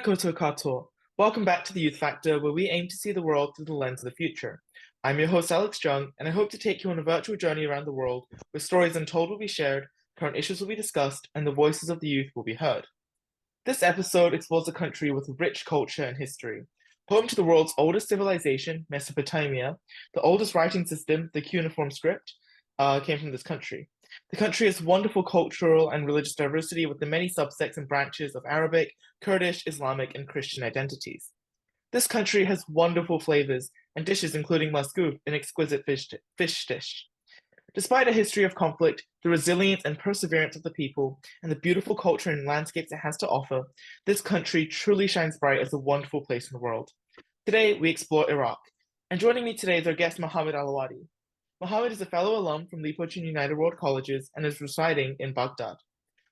Koto Kato. Welcome back to the Youth Factor, where we aim to see the world through the lens of the future. I'm your host, Alex Jung, and I hope to take you on a virtual journey around the world where stories untold will be shared, current issues will be discussed, and the voices of the youth will be heard. This episode explores a country with rich culture and history. Home to the world's oldest civilization, Mesopotamia, the oldest writing system, the cuneiform script, came from this country. The country has wonderful cultural and religious diversity with the many subsects and branches of Arabic, Kurdish, Islamic, and Christian identities. This country has wonderful flavors and dishes including musgouf, an exquisite fish dish. Despite a history of conflict, the resilience and perseverance of the people, and the beautiful culture and landscapes it has to offer, this country truly shines bright as a wonderful place in the world. Today, we explore Iraq. And joining me today is our guest, Mohammed Alawadi. Mohammed is a fellow alum from Li Po Chun United World Colleges and is residing in Baghdad.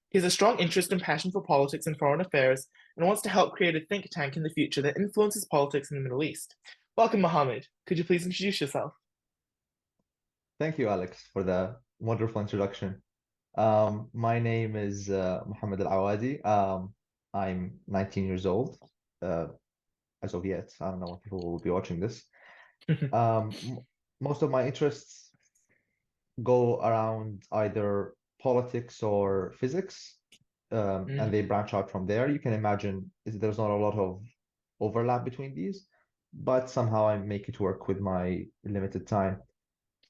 He has a strong interest and passion for politics and foreign affairs and wants to help create a think tank in the future that influences politics in the Middle East. Welcome, Mohammed. Could you please introduce yourself? Thank you, Alex, for the wonderful introduction. My name is Mohammed Alawadi. I'm 19 years old, uh, as of yet. I don't know when people will be watching this. M Most of my interests go around either politics or physics, and Mm, they branch out from there. You can imagine there's not a lot of overlap between these, but somehow I make it work with my limited time.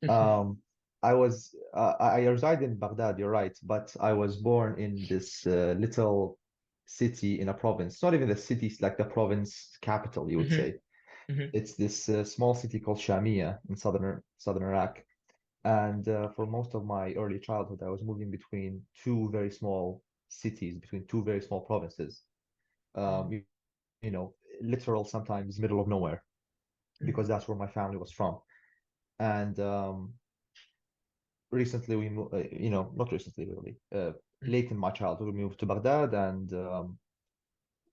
mhm, Um, I reside in Baghdad, you're right, but I was born in this little city in a province. Not even the city, it's like the province capital, you would mhm, say. mhm, It's this small city called Shamia in southern Iraq. And for most of my early childhood, I was moving between two very small cities, between two very small provinces. mm, Um, you, you know, literal sometimes middle of nowhere, mm, because that's where my family was from. And recently not recently really, mm, late in my childhood, we moved to Baghdad, and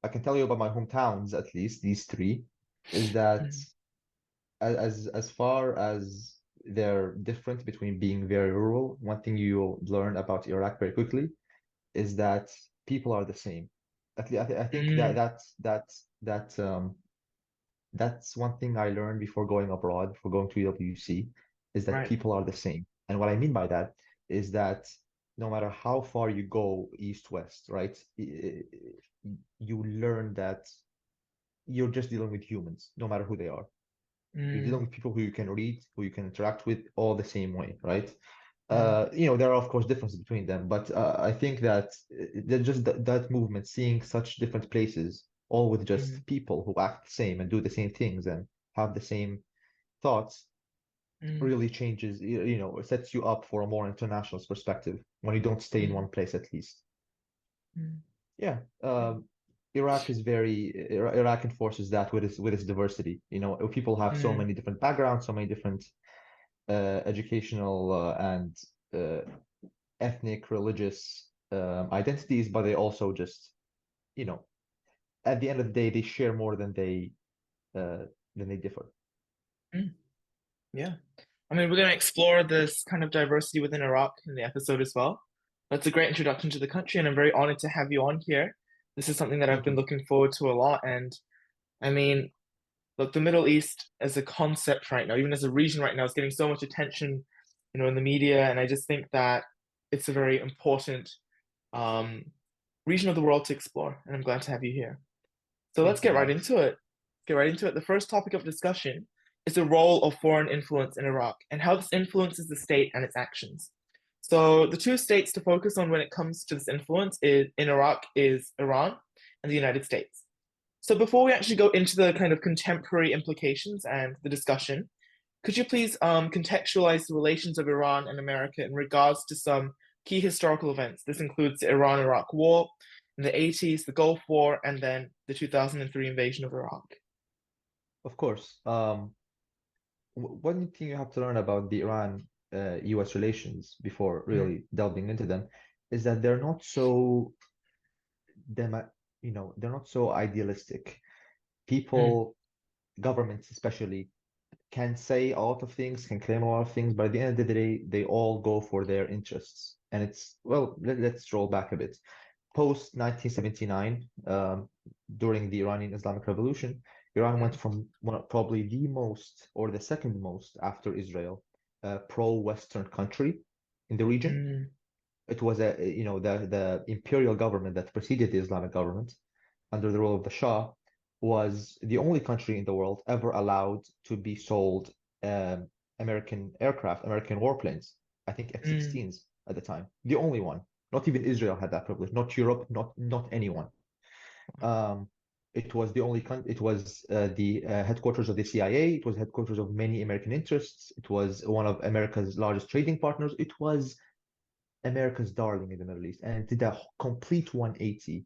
I can tell you about my hometowns, at least these three, is that mm, as far as they're different between being very rural, one thing you'll learn about Iraq very quickly is that people are the same. At least I think mm. that's one thing I learned before going abroad, before going to UWC, is that Right. people are the same. And what I mean by that is that no matter how far you go east, west, right, you learn that you're just dealing with humans, no matter who they are. You're dealing Mm, with people who you can read, who you can interact with all the same way, right? mm, There are of course differences between them, but I think that that movement, seeing such different places, all with mm, just people who act the same and do the same things and have the same thoughts, mm, really changes, it sets you up for a more international perspective when you don't stay in mm, one place at least. mm, Yeah, Iraq enforces that with its diversity. People have so mm, many different backgrounds, so many different educational and uh, ethnic, religious identities, but they also just, you know, at the end of the day, they share more uh, than they differ. mm. Yeah. I mean, we're going to explore this kind of diversity within Iraq in the episode as well. That's a great introduction to the country, and I'm very honored to have you on here. This is something that I've Thank been you. looking forward to a lot. And I mean, look, the Middle East as a concept right now, even as a region right now, is getting so much attention, in the media. And I just think that it's a very important um, region of the world to explore. And I'm glad to have you here. So let's Thank you, get right Alex. into it. Get right into it. The first topic of discussion is the role of foreign influence in Iraq and how this influences the state and its actions. So the two states to focus on when it comes to this influence in Iraq is Iran and the United States. So before we actually go into the kind of contemporary implications and the discussion, could you please contextualize the relations of Iran and America in regards to some key historical events? This includes the Iran-Iraq War in the 80s, the Gulf War, and then the 2003 invasion of Iraq. Of course. One thing you have to learn about the Iran US relations before Mm, really delving into them is that them, they're not so idealistic. mm, People, governments especially, can say a lot of things, can claim a lot of things, but at the end of the day, they all go for their interests. And it's, well, let's roll back a bit. post 1979, during the Iranian Islamic Revolution, Iran went Mm, from probably the most or the second most after Israel pro-Western country in the region. mm, It was the imperial government that preceded the Islamic government under the rule of the Shah was the only country in the world ever allowed to be sold um, American aircraft, American warplanes. I think mm, F-16s at the time. The only one. Not even Israel had that privilege. Not Europe. Not anyone. Um, it was the only country. It was the headquarters of the CIA. It was headquarters of many American interests. It was one of America's largest trading partners. It was America's darling in the Middle East, and it did a complete 180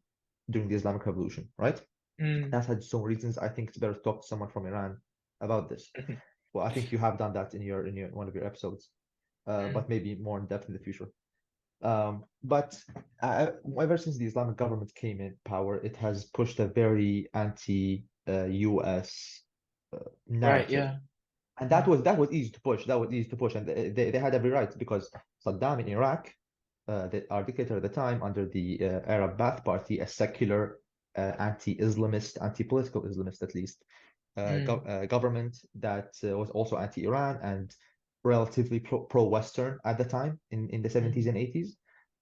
during the Islamic Revolution, right? mm, That had some reasons. I think it's better to talk to someone from Iran about this. mhm, Well, I think you have done that in your one of your episodes, mm, but maybe more in depth in the future. But ever since the Islamic government came in power, it has pushed a very anti-US right, narrative, yeah. and that Mm, was easy to push. That was easy to push, and they had every right because Saddam in Iraq, our dictator at the time, under the Arab Ba'ath Party, a secular, anti-Islamist, anti-political Islamist at least, mm, government that was also anti-Iran and relatively pro-Western at the time in the 70s mm, and 80s,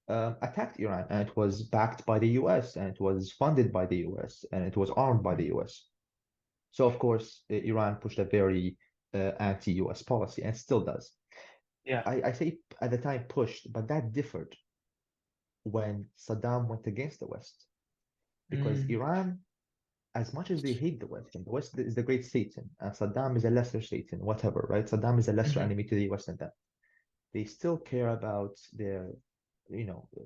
attacked Iran, and it was backed by the US, and it was funded by the US, and it was armed by the mm, US. So of course, Iran pushed a very anti-US policy and still does. yeah. I say at the time pushed, but that differed when Saddam went against the West. Because Mm, Iran, as much as they hate the West, and the West is the great Satan, and Saddam is a lesser Satan, whatever, right? Saddam is a lesser mhm, enemy to the US than that. They still care about their,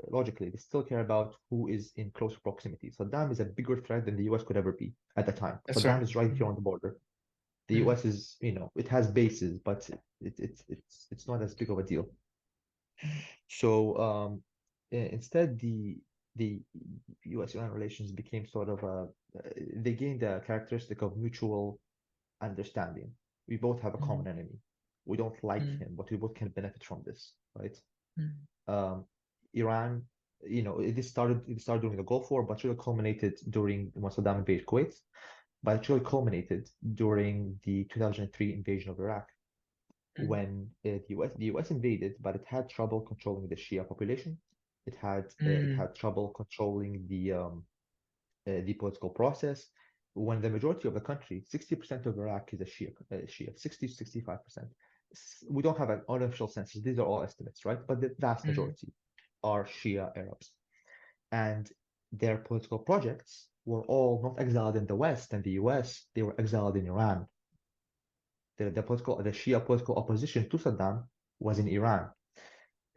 logically, they still care about who is in close proximity. Saddam is a bigger threat than the US could ever be at the time. that's Saddam right. is right here Mm, on the border. The mm, US is, it has bases, but it's not as big of a deal. So instead, the U.S.-Iran relations became sort of they gained a characteristic of mutual understanding. We both have a mm, common enemy. We don't like mm, him, but we both can benefit from this, right? mm, Um, Iran, it started during the Gulf War, but really culminated during when Saddam invaded Kuwait. But it really culminated during the 2003 invasion of Iraq mm, when the US invaded, but it had trouble controlling the Shia population. It mm, had trouble controlling the political process. When the majority of the country, 60% of Iraq is a Shia, 60 to 65%. We don't have an unofficial census. These are all estimates, right? But the vast mm, majority are Shia Arabs. And their political projects were all not exiled in the West and the US, they were exiled in Iran. The Shia political opposition to Saddam was in Iran,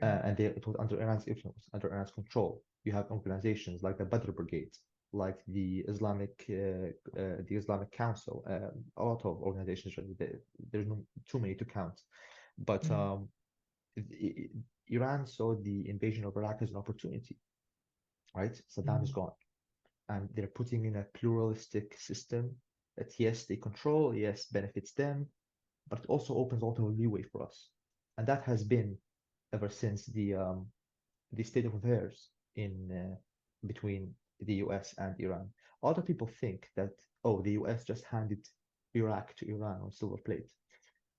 mm, and it was under Iran's influence, under Iran's control. You have organizations like the Badr Brigade, like the Islamic Council, a lot of organizations. There's no, too many to count, but mm, Iran saw the invasion of Iraq as an opportunity. Right, Saddam is mm, gone, and they're putting in a pluralistic system that yes, they control, yes, benefits them, but it also opens a lot of leeway for us. And that has been ever since the state of affairs in between the US and Iran. A lot of people think that, oh, the US just handed Iraq to Iran on silver plate.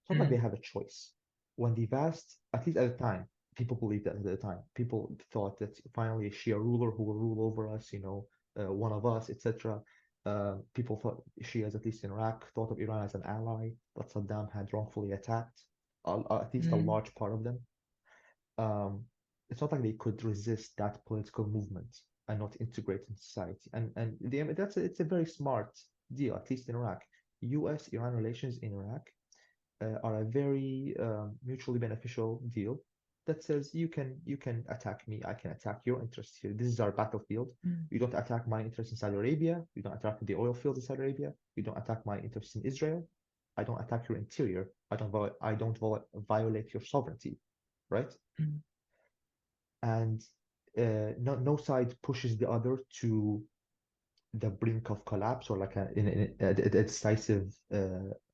It's not like they mm, have a choice. When the vast, at least at the time, people believed that at the time. People thought that finally a Shia ruler who will rule over us, one of us, etc. People thought Shias, at least in Iraq, thought of Iran as an ally that Saddam had wrongfully attacked, at least a mm, large part of them. Um, it's not like they could resist that political movement and not integrate in society. It's a very smart deal, at least in Iraq. U.S.-Iran relations in Iraq are a very mutually beneficial deal that says you can attack me, I can attack your interests here. This is our battlefield. mm, You don't attack my interests in Saudi Arabia. You don't attack the oil fields in Saudi Arabia. You don't attack my interests in Israel. I don't attack your interior. I don't violate your sovereignty, right? mm, And no side pushes the other to the brink of collapse or like a decisive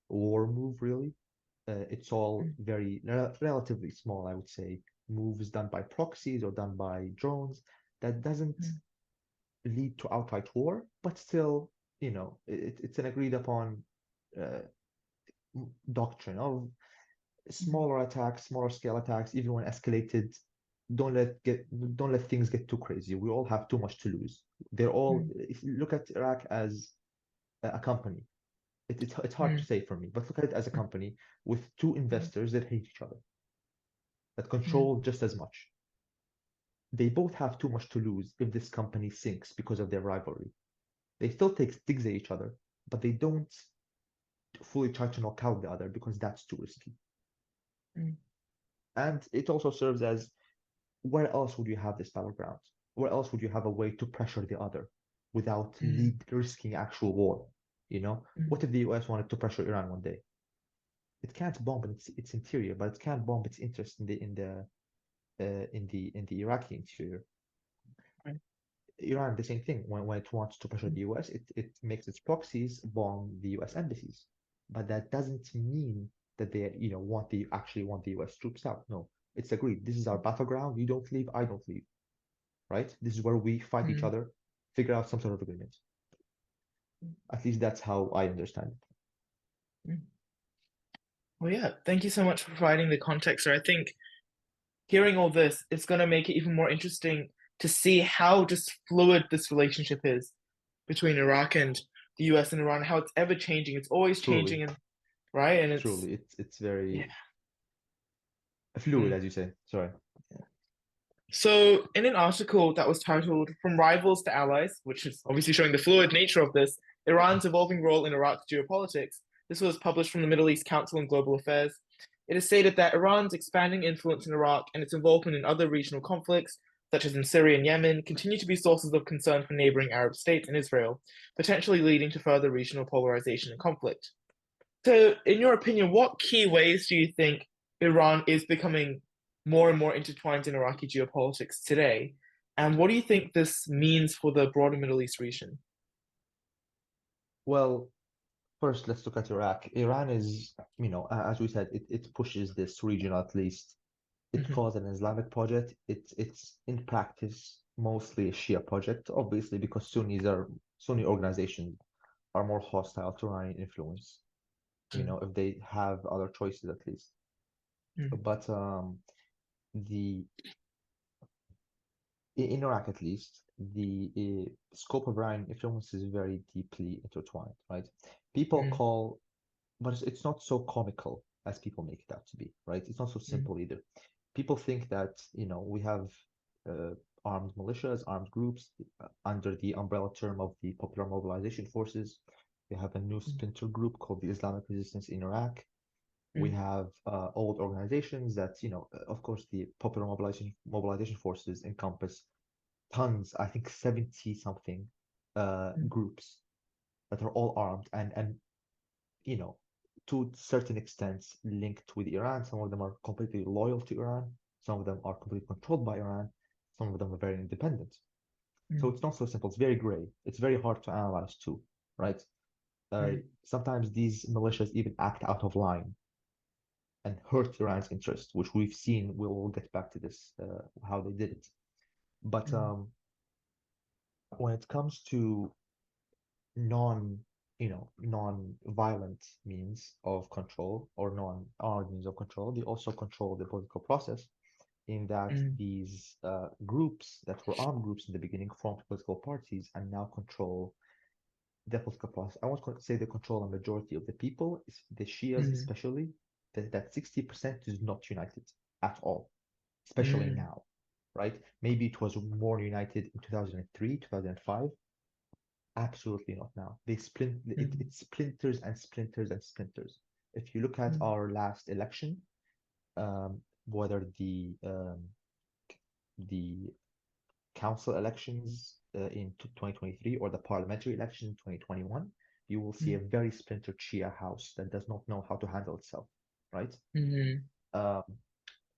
war move, really. It's all mm, very relatively small, I would say, moves done by proxies or done by drones. That doesn't mm, lead to outright war, but still, it's an agreed upon uh, doctrine of mm, smaller attacks, smaller scale attacks, even when escalated. Don't let things get too crazy. We all have too much to lose. mm, If you look at Iraq as a company, it's hard to mm, say for me, but look at it as a company with two mm, investors that hate each other, that mm, control just as much. They both have too much to lose if this company sinks because of their rivalry. They still take digs at each other, but they don't fully try to knock out the other because that's too risky. mm, And it also serves as, where else would you have this battleground? Where else would you have a way to pressure the other without mm, risking actual war? mm, What if the US wanted to pressure Iran one day? It can't bomb its interior, but it can bomb its interest in the Iraqi interior. right, Iran, the same thing. When it wants to pressure mm, the US, it makes its proxies bomb the US embassies. But that doesn't mean that they, actually want the US troops out. No, it's agreed. This is our battleground. You don't leave, I don't leave. Right? This is where we fight each mm, other, figure out some sort of agreement. At least that's how I understand it. mm. Well, yeah, thank you so much for providing the context. I think hearing all this, it's going to make it even more interesting to see how just fluid this relationship is between Iraq and the US and Iran, how it's ever changing. It's always Truly, changing, and right, and it's truly, it's yeah. very fluid, Mm. as you say. Sorry. So, in an article that was titled From Rivals to Allies, which is obviously showing the fluid nature of this, Iran's evolving role in Iraq's geopolitics, this was published from the Middle East Council on Global Affairs. It is stated that Iran's expanding influence in Iraq and its involvement in other regional conflicts, such as in Syria and Yemen, continue to be sources of concern for neighboring Arab states and Israel, potentially leading to further regional polarization and conflict. So, in your opinion, what key ways do you think Iran is becoming more and more intertwined in Iraqi geopolitics today? And what do you think this means for the broader Middle East region? Well, first, let's look at Iraq. Iran is, as we said, it pushes this region at least. It Mhm, calls it an Islamic project. It's in practice mostly a Shia project, obviously, because Sunni organizations are more hostile to Iranian influence, mm, if they have other choices at least. mm, But the in Iraq at least, the scope of Iranian influence is very deeply intertwined, right? People mm, call, but it's not so comical as people make it out to be, right? It's not so mm, simple either. People think that, we have uh, armed militias, armed groups under the umbrella term of the Popular Mobilization Forces. We have a new mm, splinter group called the Islamic Resistance in Iraq. We mm, have old organizations that, of course, the Popular Mobilization Forces encompass tons, I think 70 something mm, groups that are all armed and you know, to certain extents linked with Iran. Some of them are completely loyal to Iran. Some of them are completely controlled by Iran. Some of them are very independent. So mm, it's not so simple. It's very gray. It's very hard to analyze too, right? mm, Sometimes these militias even act out of line and hurt Iran's interest, which we've seen. We'll get back to this, how they did it. But mm, when it comes to non non-violent means of control or non-armed means of control, they also control the political process in that mm, these groups that were armed groups in the beginning formed political parties and now control the political process. I won't say they control a majority of the people, the Shias mm, especially, that 60% is not united at all, especially mm, now, right? Maybe it was more united in 2003, 2005. Absolutely not now. mm, It splinters and splinters and splinters. If you look at mm, our last election, whether the council elections in 2023 or the parliamentary election in 2021, you will see a mm, very splintered Shia house that does not know how to handle itself, right? mm, Um,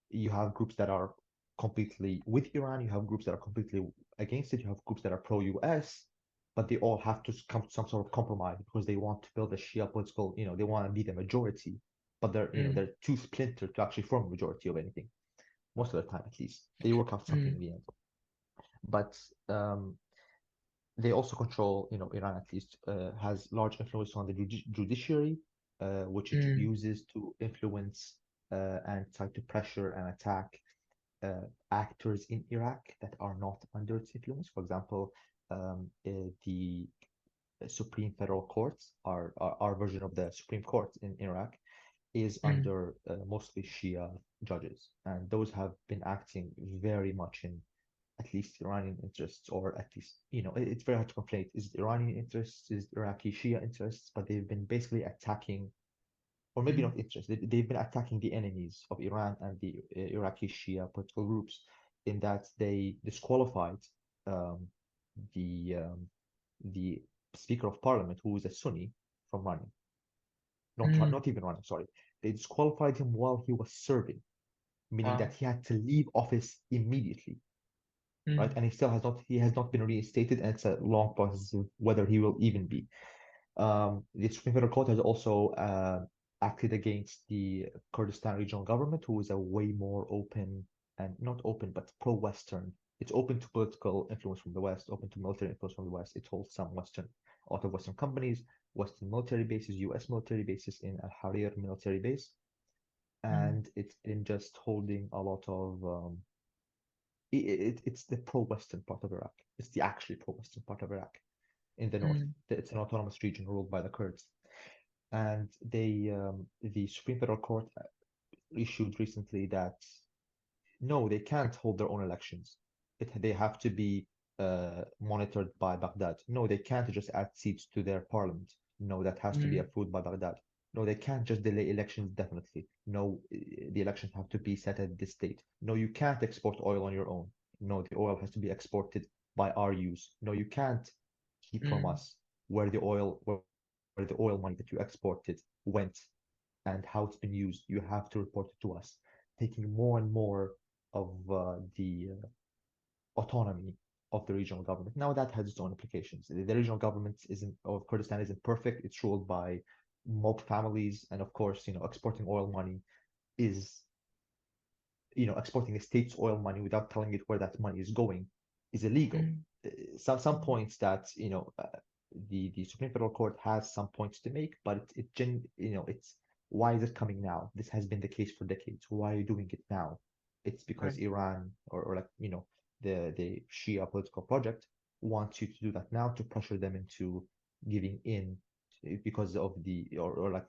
you have groups that are completely with Iran, you have groups that are completely against it, you have groups that are pro-US, but they all have to come to some sort of compromise because they want to build a Shia political, they want to be the majority, but mm, they're too splintered to actually form a majority of anything. Most of the time, at least, they work out something mm, in the end. But they also control, Iran at least has large influence on the judiciary, which it Mm, uses to influence and try to pressure and attack actors in Iraq that are not under its influence. For example, the Supreme Federal Courts, our version of the Supreme Court in Iraq, is mm, under mostly Shia judges, and those have been acting very much in at least Iranian interests, or at least, it's very hard to conflate. Is it Iranian interests? Is it Iraqi Shia interests? But they've been basically attacking, or maybe mm, not interests, they've been attacking the enemies of Iran and the Iraqi Shia political groups, in that they disqualified um, the Speaker of Parliament, who is a Sunni, from running. mm. Not even running, sorry. They disqualified him while he was serving, meaning that Wow. he had to leave office immediately, right? Mm, And he has not been reinstated, and it's a long process of whether he will even be. The Supreme Federal Court has also acted against the Kurdistan regional government, who is a way more open, and not open, but pro-Western. It's open to political influence from the West, open to military influence from the West. It holds some a lot of Western companies, Western military bases, U.S. military bases in Al Harir military base, mm, and it's been just holding a lot of it's the pro-Western part of Iraq. It's the actually pro-Western part of Iraq in the north. mm, It's an autonomous region ruled by the Kurds. And the Supreme Federal Court issued recently that no, they can't hold their own elections. They have to be monitored by Baghdad. No, they can't just add seats to their parliament. No, that has to be mm, approved by Baghdad. No, they can't just delay elections definitely. No, the elections have to be set at this date. No, you can't export oil on your own. No, the oil has to be exported by our use. No, you can't keep from mm, us where the oil money that you exported went and how it's been used. You have to report it to us, taking more and more of the autonomy of the regional government. Now that has its own implications. The regional government isn't, of Kurdistan isn't perfect. It's ruled by mob families, and of course, exporting oil money is, exporting a state's oil money without telling it where that money is going is illegal. mm, Some mm, points that the Supreme Federal Court has some points to make, but it's why is it coming now? This has been the case for decades. Why are you doing it now? It's because right. Iran, or like the Shia political project, wants you to do that now to pressure them into giving in, because of or like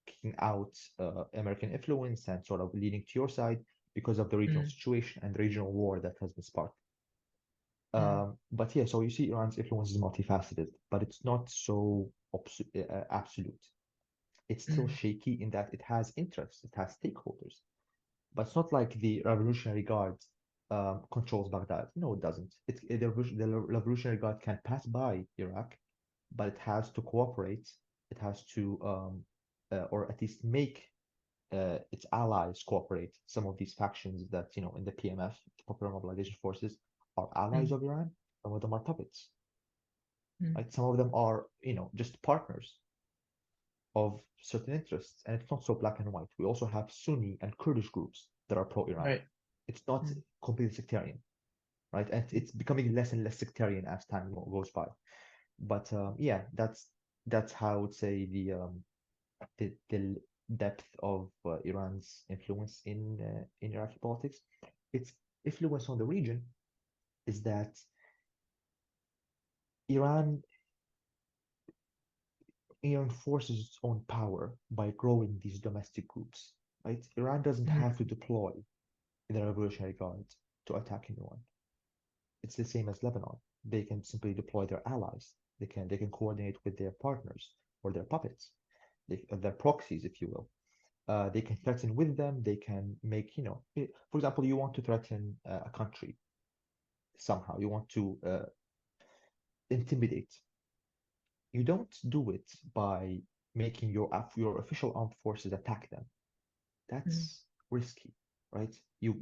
kicking out American influence and sort of leading to your side because of the regional Mm, situation and the regional war that has been sparked. mm, But yeah, so you see Iran's influence is multifaceted, but it's not so absolute. It's still mm, shaky in that it has interests, it has stakeholders, but it's not like the Revolutionary Guard controls Baghdad. No, it doesn't. The Revolutionary Guard can pass by Iraq, but it has to cooperate. It has to, or at least make its allies cooperate. Some of these factions that, in the PMF, Popular Mobilization Forces, are allies mm, of Iran. Some of them are puppets, mm, right? Some of them are, just partners of certain interests. And it's not so black and white. We also have Sunni and Kurdish groups that are pro-Iran. right. It's not Mm, completely sectarian, right? And it's becoming less and less sectarian as time goes by. But yeah, that's how I would say the depth of Iran's influence in Iraqi politics. Its influence on the region is that Iran enforces its own power by growing these domestic groups. Right? Iran doesn't mm, have to deploy the Revolutionary Guard to attack anyone. It's the same as Lebanon. They can simply deploy their allies. They can coordinate with their partners or their puppets, their proxies, if you will. They can threaten with them. They can make, for example, you want to threaten a country somehow. You want to intimidate. You don't do it by making your official armed forces attack them. mm, That's risky, right?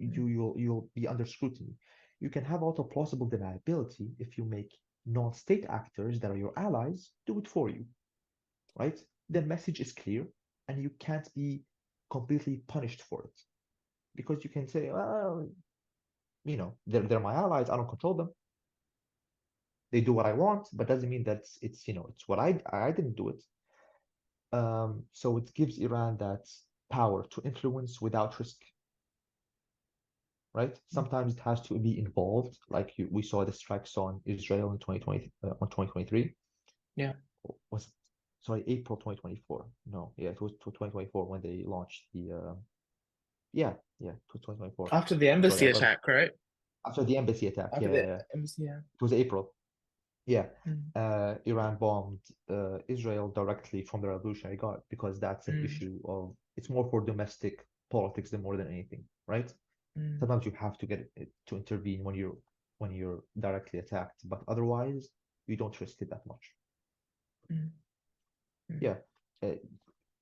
mm, You'll be under scrutiny. You can have auto plausible deniability if you make non-state actors that are your allies do it for you, right? The message is clear, and you can't be completely punished for it because you can say, well, they're my allies. I don't control them. they do what I want, but doesn't mean that it's what I didn't do it. So it gives Iran that power to influence without risk, right? Sometimes it has to be involved, like we saw the strikes on Israel in 2020, on 2023. Yeah. Was sorry, April 2024. No, yeah, it was 2024 when they launched the it was 2024. After the Sorry, embassy I got attack, right? after the embassy attack. After Yeah, the yeah, yeah. embassy, yeah. It was April. Yeah. Mm, Iran bombed Israel directly from the Revolutionary Guard because that's an mm, issue of it's more for domestic politics than more than anything, right? mm, Sometimes you have to get it to intervene when you're directly attacked, but otherwise you don't risk it that much. mm, mm. Yeah, uh,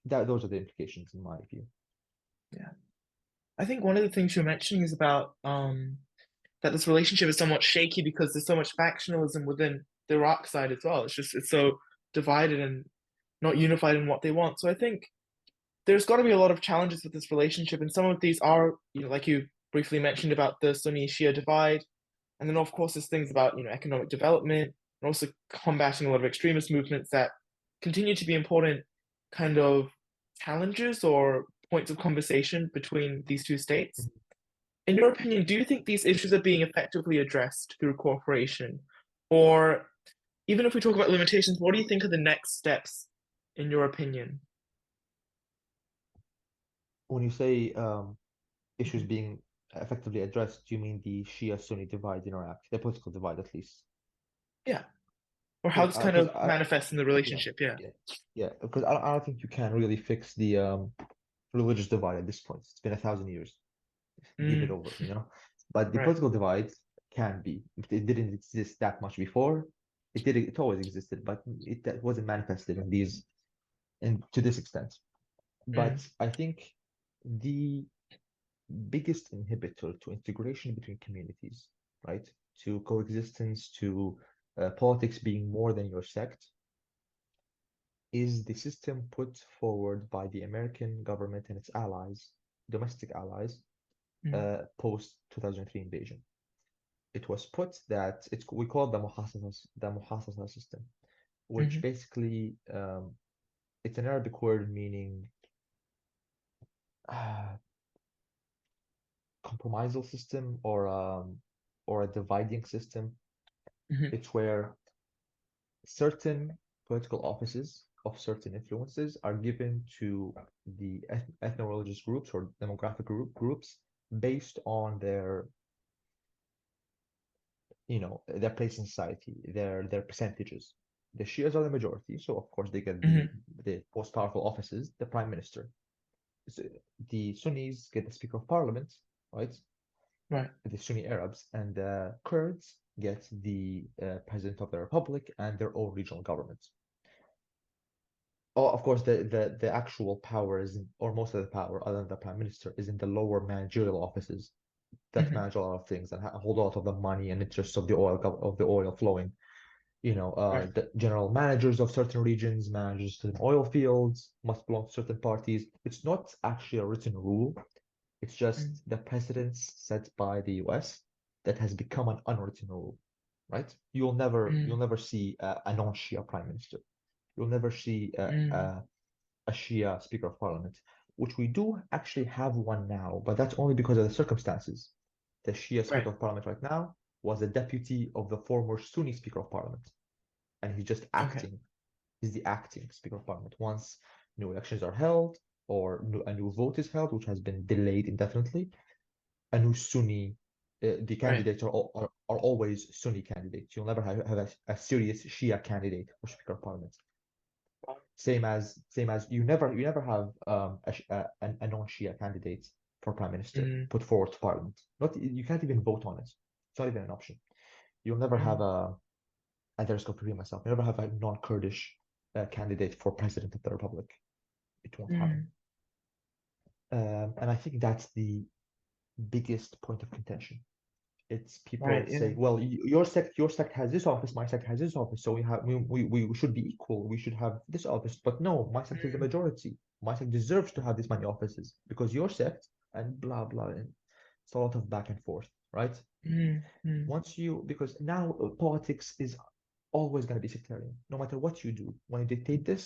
that those are the implications in my view. Yeah. I think one of the things you're mentioning is about that this relationship is somewhat shaky because there's so much factionalism within the Iraq side as well. It's so divided and not unified in what they want. So I think there's got to be a lot of challenges with this relationship, and some of these are, like you briefly mentioned about the Sunni Shia divide, and then of course there's things about economic development and also combating a lot of extremist movements that continue to be important kind of challenges or points of conversation between these two states. In your opinion, do you think these issues are being effectively addressed through cooperation? Or even if we talk about limitations, what do you think are the next steps, in your opinion? When you say issues Mhm. being effectively addressed, do you mean the Shia-Sunni divide in Iraq, the political divide at least? Yeah. Or how Because this kind because of manifests in the yeah relationship. Yeah. yeah yeah because I don't think you can really fix the religious divide at this point. It's been 1,000 years. Give it Mm, over, But the right. political divide can be. It didn't exist that much before. It always existed, but that wasn't manifested in these and to this extent. Mm, But I think the biggest inhibitor to integration between communities, right? To coexistence, to politics being more than your sect, is the system put forward by the American government and its allies, domestic allies, mm, post 2003 invasion. It was put that we call it the muhasasa system, which mhm, basically it's an Arabic word meaning uh, compromisal system or a dividing system. mhm, It's where certain political offices of certain influences are given to the ethno-religious groups or demographic groups based on their place in society, their percentages. The Shias are the majority, so of course they get the mhm. the most powerful offices, the prime minister. So the Sunnis get the speaker of parliament, right? Right. The Sunni Arabs, and the Kurds get the president of the republic and their own regional government. Oh, of course, the actual power is, or most of the power, other than the prime minister, is in the lower managerial offices that Mhm, manage a lot of things and hold a lot of the money and interests of the oil flowing. right. The general managers of certain regions, managers to oil fields must belong to certain parties. It's not actually a written rule. It's Mm, just the precedents set by the US that has become an unwritten rule, right? You'll mm, never see a non-Shia prime minister. You'll never see mm. a Shia Speaker of Parliament, which we do actually have one now, but that's only because of the circumstances. The Shia Right. Speaker of Parliament right now was a deputy of the former Sunni Speaker of Parliament, and he's just Okay. acting. He's the acting Speaker of Parliament. Once new elections are held or a new vote is held, which has been delayed indefinitely, a new Sunni, the Right. candidates are always Sunni candidates. You'll never have a serious Shia candidate for Speaker of Parliament. Same as you never have a non-Shia candidate for prime minister Mm, put forward to parliament. Not you can't even vote on it. It's not even an option. You'll never have mm, and there's going to repeat myself. You never have a non-Kurdish candidate for president of the republic. It won't happen. mm. And I think that's the biggest point of contention. It's Right. people Yeah. say, well, your sect has this office, my sect has this office, so we should be equal. We should have this office. But no, my sect is the Mm, majority. My sect deserves to have this many offices because your sect and blah blah. And it's a lot of back and forth, right? mm, mm, Because now politics is always going to be sectarian, no matter what you do. When you dictate this,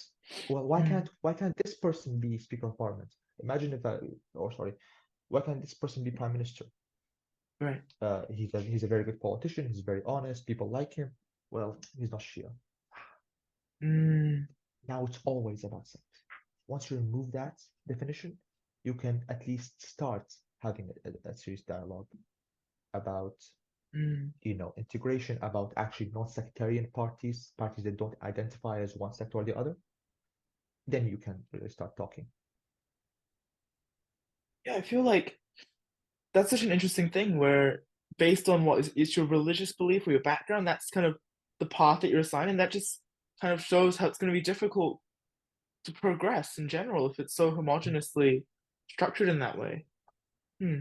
well, Mm, why can't this person be Speaker of Parliament? Imagine if that, or sorry, why can't this person be Prime Minister? right. He's a very good politician. He's very honest. People like him. Well, he's not Shia. Mm, Now it's always about sex. Once you remove that definition, you can at least start having a serious dialogue about mm. integration, about actually non-sectarian parties, parties that don't identify as one sect or the other. Then you can really start talking. Yeah, I feel like that's such an interesting thing where based on what is your religious belief or your background, that's kind of the path that you're assigned, and that just kind of shows how it's going to be difficult to progress in general if it's so homogeneously structured in that way. Hmm.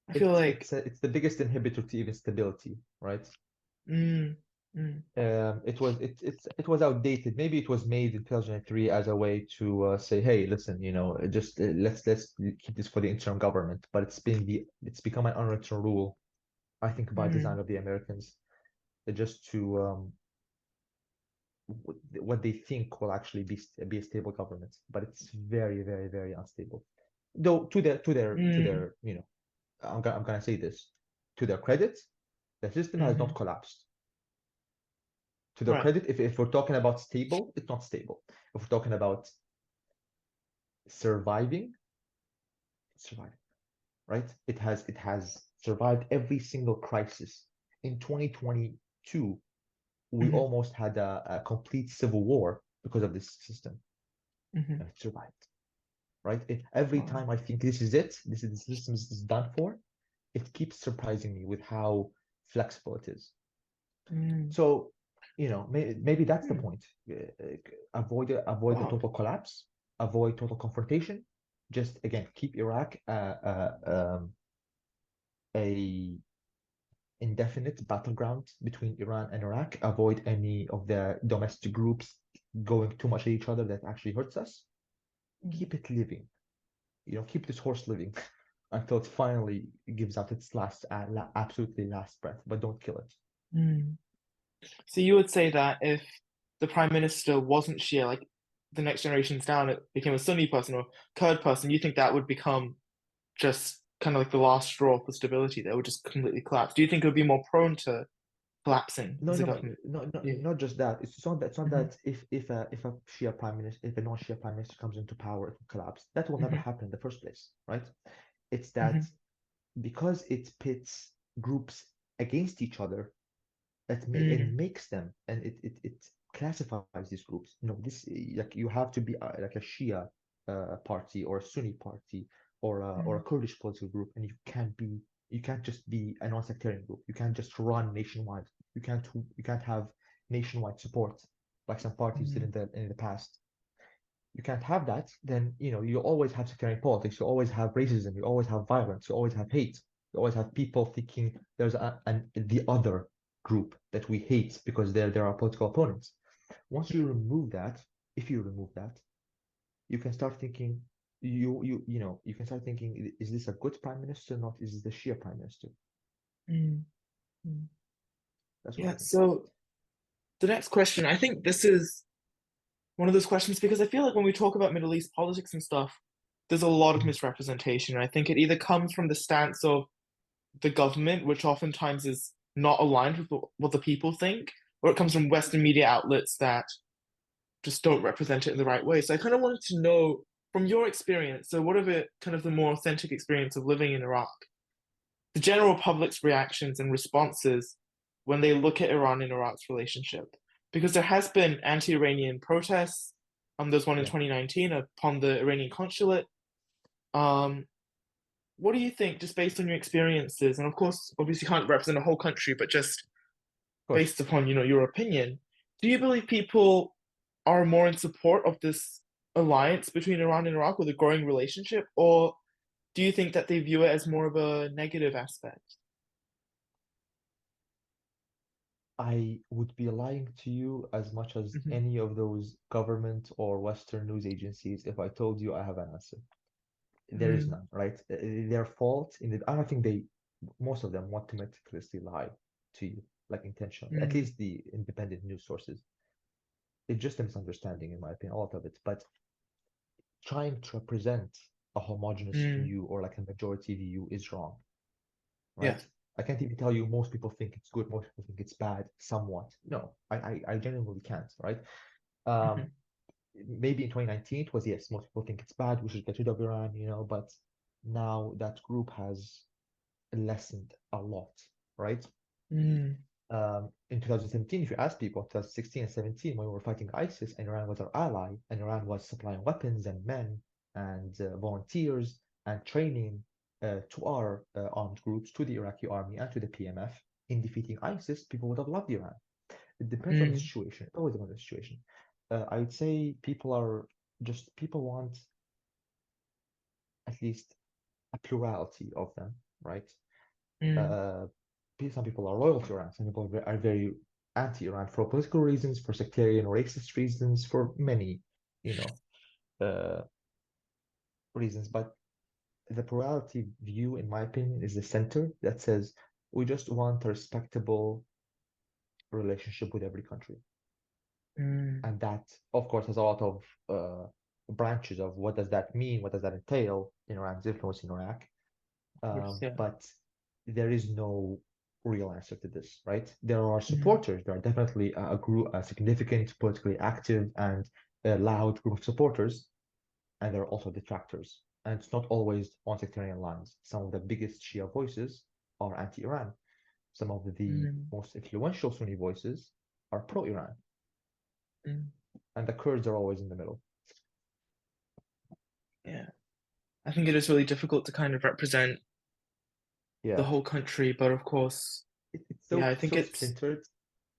I feel like, It's the biggest inhibitor to even stability, right? mm, mm, It was outdated. Maybe it was made in 2003 as a way to say, hey, listen, just let's keep this for the interim government. But it's become an unwritten rule, I think, by mm, design of the Americans, just to what they think will actually be a stable government. But it's very, very, very unstable. Though mm, I'm gonna say this, to their credit, the system has not hmm. collapsed. To their Right. credit, if we're talking about stable, it's not stable. If we're talking about surviving, it's surviving, right? It has survived every single crisis. In 2022, we Hmm. almost had a complete civil war because of this system, Hmm. and it survived, right? Every Wow. time I think this is it, the system is done for, it keeps surprising me with how flexible it is. Mm, So, maybe that's the hmm. point. Avoid the Wow. total collapse, avoid total confrontation. Just again, keep Iraq a indefinite battleground between Iran and Iraq. Avoid any of the domestic groups going too much at each other that actually hurts us. Mm, Keep it living. Keep this horse living until it finally gives out its absolutely last breath. But don't kill it. mm. So you would say that if the prime minister wasn't Shia, like the next generations down, it became a Sunni person or Kurd person, you think that would become just kind of like the last straw for stability that would just completely collapse? Do you think it would be more prone to collapsing No, as a no, government? no, Yeah. not just that. It's not Hmm. that if a Shia prime minister, if a non-Shia prime minister comes into power, it will collapse. That will never Hmm. happen in the first place, right? It's that Hmm. because it pits groups against each other, it Mm, makes them and it classifies these groups. This like you have to be like a Shia party or a Sunni party or a mm, Kurdish political group, and you can't just be a non-sectarian group. You can't just run nationwide. You can't have nationwide support like some parties did mm, in the past. You can't have that. Then you always have sectarian politics. You always have racism. You always have violence. You always have hate. You always have people thinking there's the other group that we hate because they're our political opponents. Once you mm, remove that, if you remove that, you can start thinking you can start thinking, is this a good prime minister? Not is this the Shia prime minister? mm, mm. That's what I Yeah, think. so the next question, I think this is one of those questions because I feel like when we talk about Middle East politics and stuff, there's a lot of Mhm. misrepresentation. And I think it either comes from the stance of the government, which oftentimes is not aligned with what the people think, or it comes from Western media outlets that just don't represent it in the right way. So I kind of wanted to know from your experience, so what of it kind of the more authentic experience of living in Iraq, the general public's reactions and responses when they look at Iran and Iraq's relationship? Because there has been anti-Iranian protests. There's one in Yeah. 2019 upon the Iranian consulate. Um, what do you think, just based on your experiences, and of course, obviously, you can't represent a whole country, but just Of course. based upon your opinion, do you believe people are more in support of this alliance between Iran and Iraq or the growing relationship, or do you think that they view it as more of a negative aspect? I would be lying to you as much as Hmm. any of those government or Western news agencies if I told you I have an answer. There is Mm, none, right? Their fault I don't think most of them want to meticulously lie. to you, like intentionally. At Mm, least the independent news sources. It's just a misunderstanding, in my opinion, a lot of it. But trying to represent a homogenous mm, view or like a majority view is wrong, yeah. right? I can't even tell you most people think it's good, most people think it's bad, somewhat. No, I genuinely can't, right? Hmm. Um, Maybe in 2019 it was yes, most people think it's bad, we should get rid of Iran, but now that group has lessened a lot, right? Mm, In 2017, if you ask people, 2016 and 17, when we were fighting ISIS and Iran was our ally, and Iran was supplying weapons and men and volunteers and training to our armed groups, to the Iraqi army and to the PMF in defeating ISIS, people would have loved Iran. It depends on the mm, situation. It always depends on the situation. I would say people want at least a plurality of them, right? mm, Uh, some people are loyal to Iran. Some people are very anti-Iran for political reasons, for sectarian or racist reasons, for many, you know, uh, reasons. But the plurality view, in my opinion, is the center that says we just want a respectable relationship with every country. mm. And that, of course, has a lot of branches of what does that mean, what does that entail in Iran's influence in Iraq. Of course, yeah. But there is no real answer to this, right? There are Mm, supporters. There are definitely a group, a significant, politically active and loud group of supporters, and there are also detractors. And it's not always on sectarian lines. Some of the biggest Shia voices are anti-Iran. Some of the mm, most influential Sunni voices are pro-Iran, mm. and the Kurds are always in the middle. Yeah. I think it is really difficult to kind of represent the Yeah, whole country, but of course, it's yeah, so I think so it's splintered.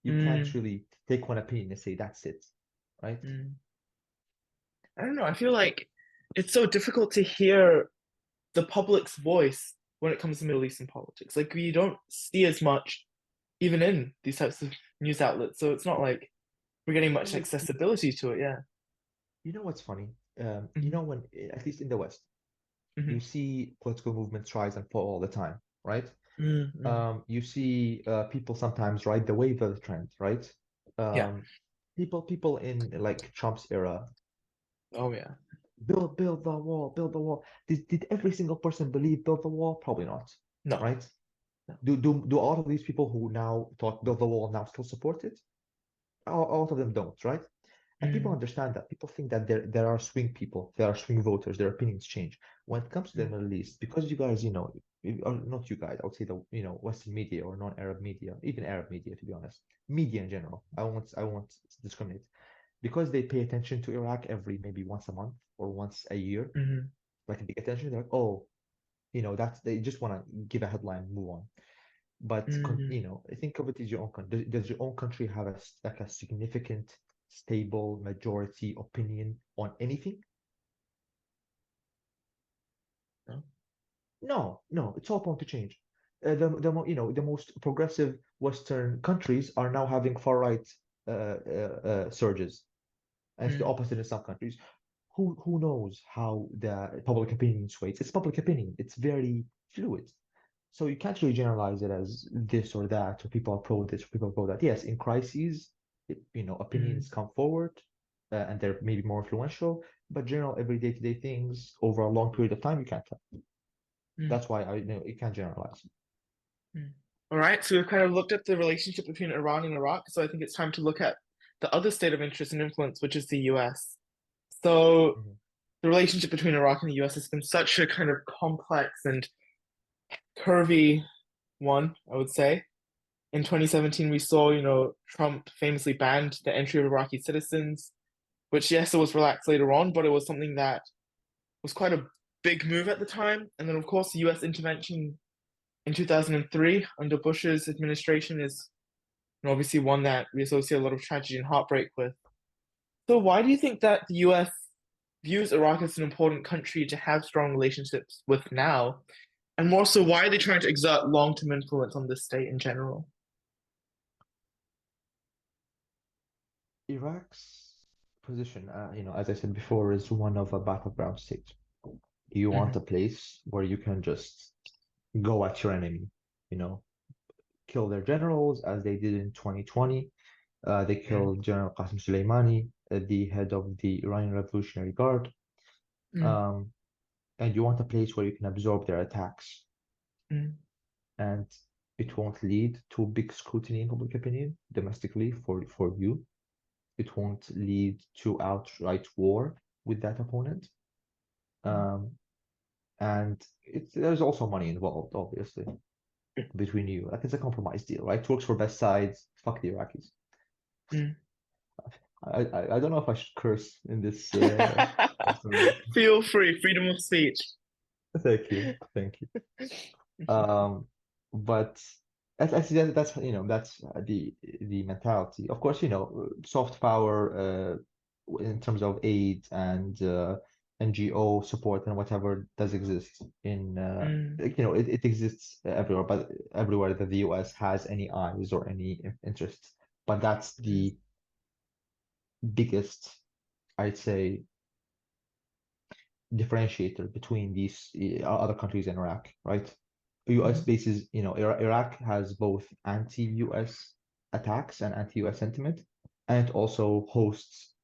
You can't mm, really take one opinion and say that's it, right? mm. I don't know. I feel like it's so difficult to hear the public's voice when it comes to Middle Eastern politics. Like we don't see as much even in these types of news outlets, so it's not like we're getting much Like accessibility to it. Yeah. you know what's funny? Mm-hmm. When at least in the West, Mm-hmm. you see political movements rise and fall all the time, right? Mm-hmm. You see people sometimes ride the wave of the trend, right? Yeah. Um, people in like Trump's era, Oh yeah. build the wall, build the wall. Did every single person believe build the wall? Probably not, No. right? No. Do all of these people who now thought build the wall now still support it? All of them don't, right? And people Mm-hmm. understand that. People think that there are swing people, there are swing voters, their opinions change. When it comes to the Middle East, because you guys, or not you guys, I would say the Western media or non-Arab media, even Arab media, to be honest, media in general. I won't discriminate because they pay attention to Iraq every maybe once a month or once a year, Mm-hmm. like a big attention. They're like, oh, that's they just want to give a headline, and move on. But Mm-hmm. think of it as your own country. Does your own country have like a significant, stable majority opinion on anything? No. No, no. It's all prone to change. The most progressive Western countries are now having far right surges, and it's the Mm-hmm. opposite in some countries. Who knows how the public opinion sways? It's public opinion. It's very fluid. So you can't really generalize it as this or that, or people are pro this, or people are pro that. Yes, in crises, opinions come forward, and they're maybe more influential, but general every day-to-day things over a long period of time, you can't tell. Mm-hmm. That's why you can't generalize. Mm. All right, so we've kind of looked at the relationship between Iran and Iraq, so I think it's time to look at the other state of interest and influence, which is the US. So Mhm. the relationship between Iraq and the US has been such a kind of complex and curvy one, I would say. In 2017, we saw, Trump famously banned the entry of Iraqi citizens, which, yes, it was relaxed later on, but it was something that was quite a big move at the time. And then, of course, the US intervention in 2003 under Bush's administration is obviously one that we associate a lot of tragedy and heartbreak with. So, why do you think that the US views Iraq as an important country to have strong relationships with now? And more so, why are they trying to exert long-term influence on this state in general? Iraq's position, as I said before, is one of a battleground state. You want Mm-hmm. a place where you can just go at your enemy, you know, kill their generals, as they did in 2020. They mm, killed General Qasem Soleimani, the head of the Iranian Revolutionary Guard. mm, Um, and you want a place where you can absorb their attacks, mm, and it won't lead to big scrutiny in public opinion domestically for you. It won't lead to outright war with that opponent. mm, Um, and there's also money involved, obviously, between you. Like it's a compromise deal, right? It works for both sides. Fuck the Iraqis. mm. I don't know if I should curse in this conversation. Feel free, freedom of speech. Thank you, thank you. Um, but I see that's that's the mentality. Of course, soft power in terms of aid and NGO support and whatever does exist in Mm, it exists everywhere, but everywhere that the US has any eyes or any interests. But that's mm, the biggest, I'd say, differentiator between these other countries in Iraq, right? US mhm, bases, Iraq has both anti-US attacks and anti-US sentiment, and it also hosts,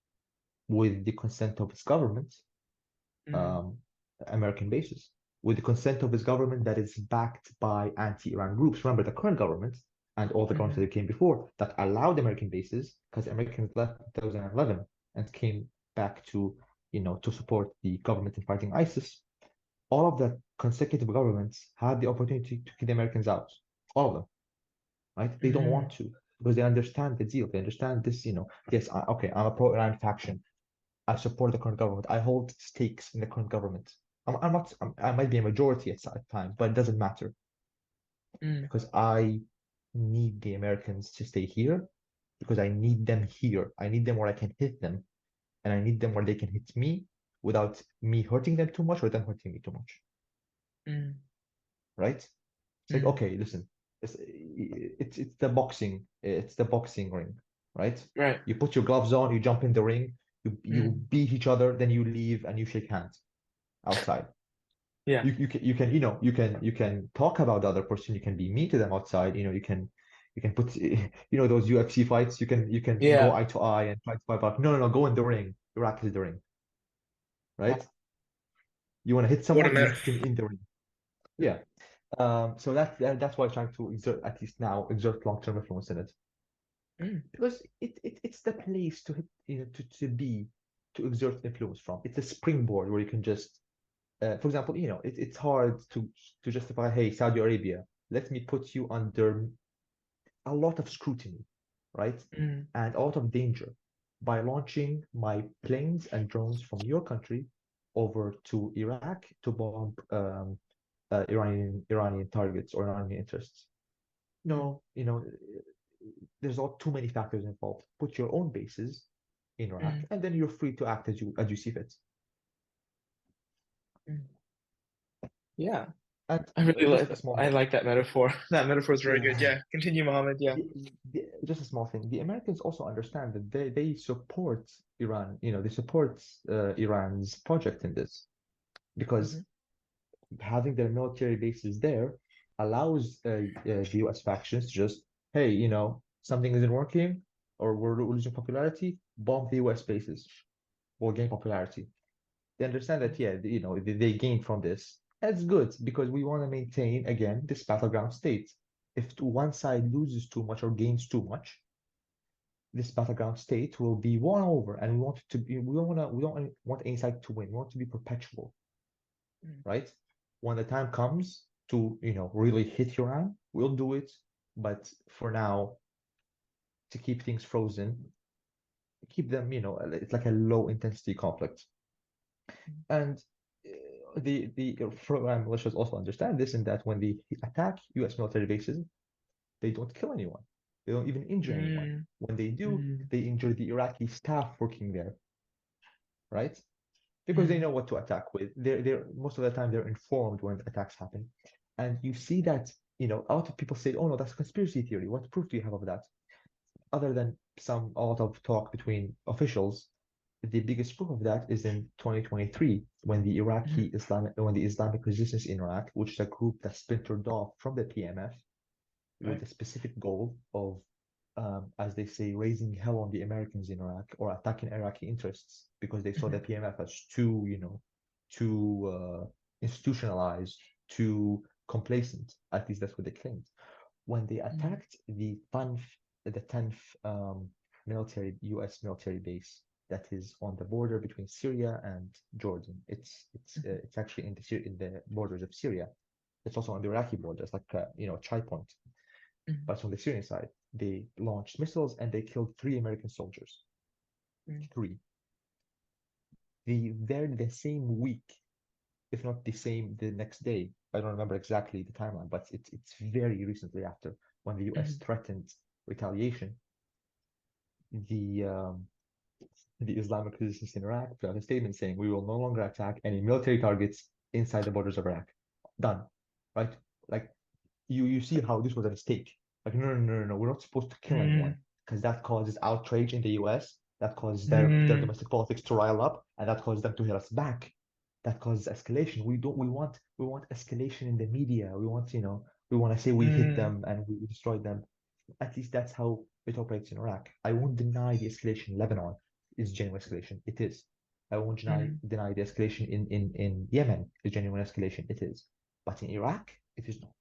with the consent of its government, mm, um, American bases. With the consent of its government that is backed by anti-Iran groups. Remember, the current government and all the governments mhm, that came before that allowed American bases, because Americans left in 2011 and came back to support the government in fighting ISIS. All of the consecutive governments had the opportunity to kick the Americans out. All of them, right? They don't want mm, to because they understand the deal. They understand this, yes, okay, I'm a pro-Iran faction. I support the current government. I hold stakes in the current government. I'm not, I might be a majority at times, but it doesn't matter mm, because I need the Americans to stay here because I need them here. I need them where I can hit them, and I need them where they can hit me without me hurting them too much or them hurting me too much, mm, right? It's like, mm. okay, listen, it's the boxing ring, right? Right. You put your gloves on, you jump in the ring, you Mm, beat each other, then you leave and you shake hands outside. yeah. You can talk about the other person, you can be mean to them outside, you can put those UFC fights, you can go Yeah. eye to eye and try to fight back. No, no, no, go in the ring. Iraq is the ring, right? Wow. You want to hit What a someone, you metaphor. hit him in the ring. Yeah. So that's why I'm trying to exert, at least now, exert long-term influence in it. Mm, Because it's the place to hit, to exert influence from. It's a springboard where you can just, for example, it's hard to justify, hey, Saudi Arabia, let me put you under a lot of scrutiny, right? mm, And a lot of danger by launching my planes and drones from your country over to Iraq to bomb Iranian targets or Iranian interests. mm, No, there's all too many factors involved. Put your own bases in Iraq, mm, and then you're free to act as you see fit. mm. Yeah. And I really just like a small I note. like that metaphor. That metaphor is very good. Yeah. Yeah. Continue, Mohammed. Yeah. Just a small thing. The Americans also understand that they support Iran. They support Iran's project in this because Hmm. having their military bases there allows the U.S. factions to just, hey, something isn't working or we're losing popularity, bomb the U.S. bases. Will gain popularity. They understand that, yeah, they gain from this. That's good because we want to maintain, again, this battleground state. If one side loses too much or gains too much, this battleground state will be won over, and we want it to be. We don't want any side to win. We want it to be perpetual, Mm, right? When the time comes to really hit Iran, we'll do it. But for now, to keep things frozen, keep them, it's like a low intensity conflict. mm, And the program militias also understand this in that when they attack U.S. military bases, they don't kill anyone. They don't even injure anyone. mm, When they do, mm, they injure the Iraqi staff working there, right? Because they mm, know what to attack with. They're most of the time they're informed when attacks happen, and you see that a lot of people say, "Oh no, that's a conspiracy theory." What proof do you have of that? Other than a lot of talk between officials, the biggest proof of that is in 2023 when the Islamic Resistance in Iraq, which is a group that splintered off from the PMF, with the specific goal of, as they say, raising hell on the Americans in Iraq or attacking Iraqi interests because they saw the PMF as too, too institutionalized, too complacent. At least that's what they claimed. When they attacked the 10th military U.S. military base that is on the border between Syria and Jordan. It's actually in the borders of Syria. It's also on the Iraqi border. It's like a try point. But on the Syrian side, they launched missiles and they killed 3 American soldiers. 3. The same week, if not the next day, I don't remember exactly the timeline, but it's very recently after when the U.S. threatened retaliation. The Islamic resistance in Iraq put out a statement saying we will no longer attack any military targets inside the borders of Iraq. Done. Right? Like you see how this was a mistake. Like no, we're not supposed to kill anyone because that causes outrage in the US. That causes their domestic politics to rile up, and that causes them to hit us back. That causes escalation. We want escalation in the media. We want to say we hit them and we destroyed them. At least that's how it operates in Iraq. I won't deny the escalation in Lebanon is genuine escalation. It is. I won't deny the escalation in Yemen is genuine escalation. It is. But in Iraq, it is not.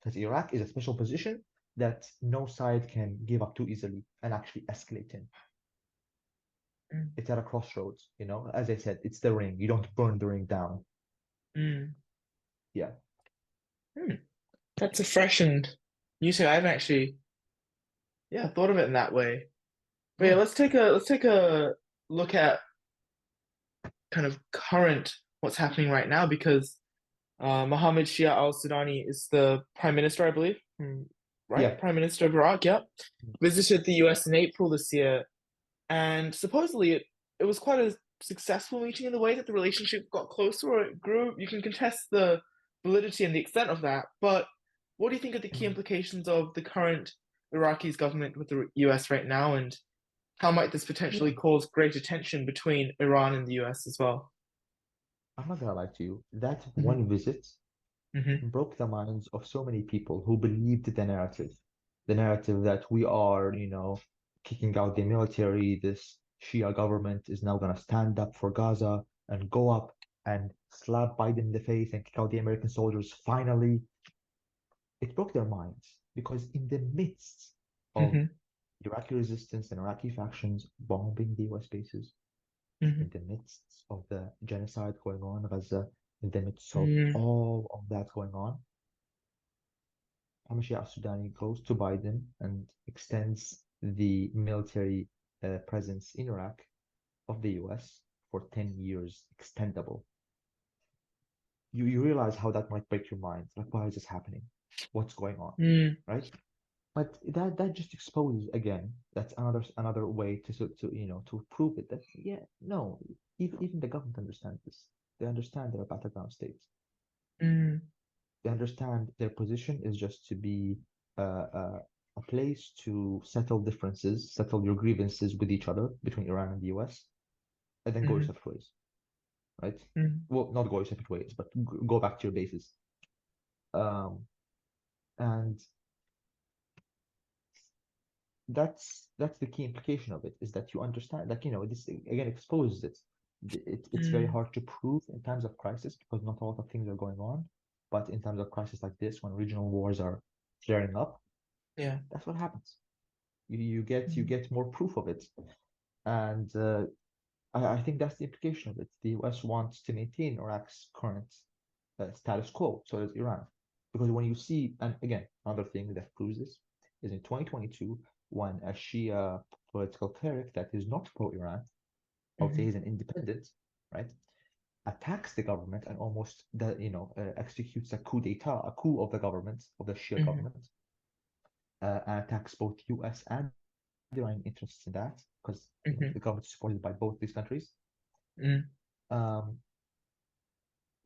Because Iraq is a special position that no side can give up too easily and actually escalate in. It's at a crossroads, As I said, it's the ring. You don't burn the ring down. Yeah. That's a fresh and new take. I haven't actually, thought of it in that way. But let's take a look at kind of current what's happening right now because Mohammed Shia al-Sudani is the prime minister, I believe, right? Yeah. Prime Minister of Iraq, visited the US in April this year, and supposedly it was quite a successful meeting in the way that the relationship got closer or it grew. You can contest the validity and the extent of that, but what do you think are the key implications of the current Iraqi government with the US right now, and how might this potentially cause greater tension between Iran and the US as well? I'm not gonna lie to you. That one visit broke the minds of so many people who believed the narrative that we are, kicking out the military. This Shia government is now gonna stand up for Gaza and go up and slap Biden in the face and kick out the American soldiers. Finally, it broke their minds because in the midst of Iraqi resistance and Iraqi factions bombing the US bases, in the midst of the genocide going on in Gaza, in the midst of all of that going on, Mohammed al-Sudani goes to Biden and extends the military presence in Iraq of the US for 10 years, extendable. You realize how that might break your mind. Like, why is this happening? What's going on? Right? But that just exposes again. That's another way to prove it. That even the government understands this. They understand they're a battleground state. They understand their position is just to be a place to settle differences, settle your grievances with each other between Iran and the US, and then go your separate ways. Right? Well, not go your separate ways, but go back to your bases. And that's the key implication of it, is that you understand that this again exposes it. It's very hard to prove in times of crisis because not a lot of things are going on, but in times of crisis like this, when regional wars are flaring up, that's what happens. You get more proof of it, and I think that's the implication of it. The US wants to maintain Iraq's current status quo, so does Iran, because when you see, and again, another thing that proves this is in 2022. When a Shia political cleric that is not pro-Iran, or say he's an independent, right, attacks the government and almost executes a coup d'etat, a coup of the government, of the Shia government, and attacks both US and Iranian interests in that, because the government is supported by both these countries.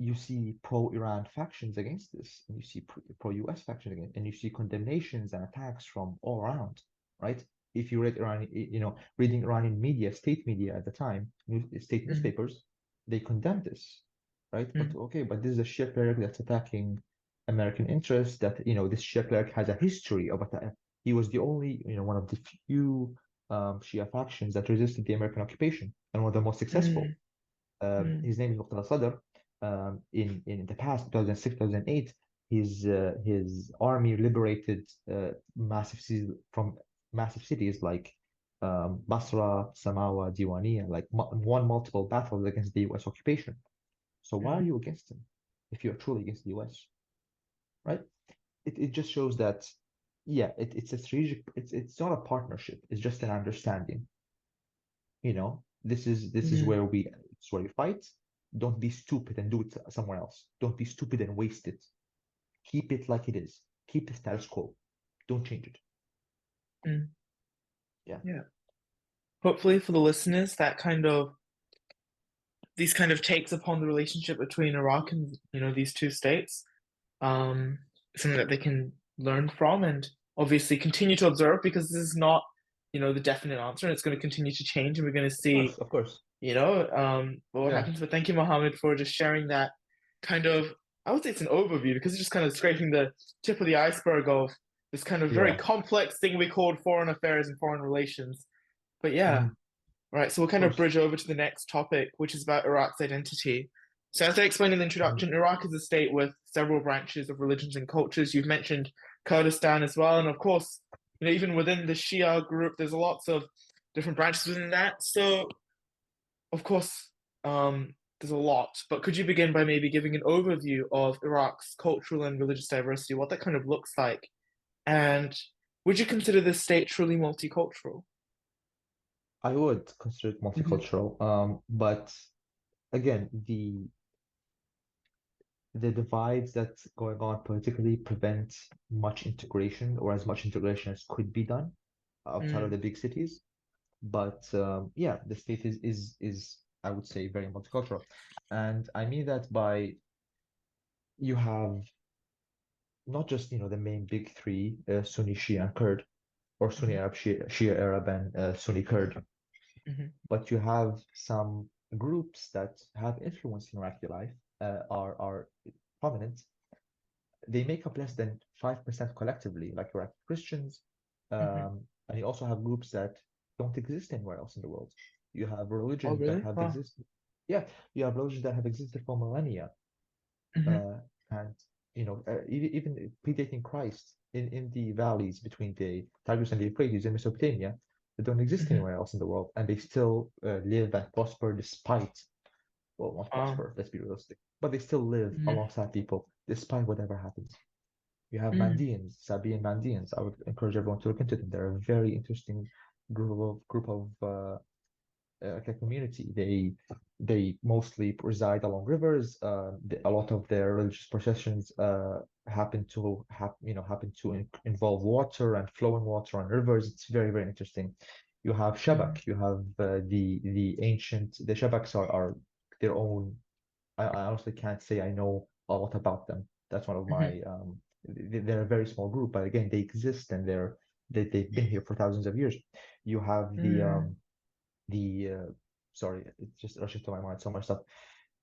You see pro-Iran factions against this, and you see pro-US factions against, and you see condemnations and attacks from all around. Right? If you read reading Iranian media, state media at the time, state newspapers, they condemned this, right? But this is a Shia cleric that's attacking American interest, that this Shia cleric has a history of it. He was the only, one of the few Shia factions that resisted the American occupation and one of the most successful. mm, mm, His name is Muqtada Sadr. In the past, 2006, 2008, his army liberated massive cities like Basra, Samawa, Diwaniyah, like won multiple battles against the U.S. occupation. So why are mm, you against him if you're truly against the U.S., right? It just shows that, yeah, it's a strategic, it's not a partnership, it's just an understanding. This is mm, where we fight. Don't be stupid and do it somewhere else. Don't be stupid and waste it. Keep it like it is. Keep the status quo. Don't change it. mm. Yeah. Yeah. Hopefully for the listeners, these kind of takes upon the relationship between Iraq and these two states, um, something that they can learn from and obviously continue to observe because this is not the definite answer and it's going to continue to change and we're going to Of course, see of course. what Yeah. happens. But thank you, Mohammed, for just sharing that kind of, I would say it's an overview because it's just kind of scraping the tip of the iceberg of this kind of very Yeah. complex thing we called foreign affairs and foreign relations. But yeah, Mhm. right. So we'll Of kind of course. bridge over to the next topic, which is about Iraq's identity. So as I explained in the Mhm. introduction, Iraq is a state with several branches of religions and cultures. You've mentioned Kurdistan as well, and of course, even within the Shia group, there's lots of different branches within that. So of course, there's a lot, but could you begin by maybe giving an overview of Iraq's cultural and religious diversity, what that kind of looks like, and would you consider this state truly multicultural? I would consider it Mm-hmm. multicultural. But again, the divides that's going on politically prevent much integration or as much integration as could be done outside of Mm, the big cities. But yeah, the state is I would say very multicultural, and I mean that by you have not just the main big three, Sunni, Shia, and Kurd, or Sunni mm-hmm, Arab, Shia Arab, and Sunni Kurd, mm-hmm. but you have some groups that have influence in Iraqi life, are prominent. They make up less than 5% collectively, like Iraqi Christians. Mm-hmm. And you also have groups that don't exist anywhere else in the world. You have Oh, religions that really? have Wow. existed. Yeah, you have religions that have existed for millennia, Mm-hmm, and even predating Christ in the valleys between the Tigris and the Euphrates in Mesopotamia that don't exist mm-hmm. anywhere else in the world, and they still live and prosper despite, well, not Wow. prosper, let's be realistic, but they still live Mm-hmm, alongside people despite whatever happens. You have mm-hmm, Mandeans, Sabian Mandeans. I would encourage everyone to look into them. They're a very interesting group of like a community. They mostly reside along rivers. A lot of their religious processions involve water and flowing water on rivers. It's very, very interesting. You have mm-hmm, Shabak. You have the Shabaks are their own. I honestly can't say I know a lot about them. That's one of mm-hmm, my they're a very small group, but again, they exist and they've been here for thousands of years. You have the sorry, it just rushes to my mind so much stuff.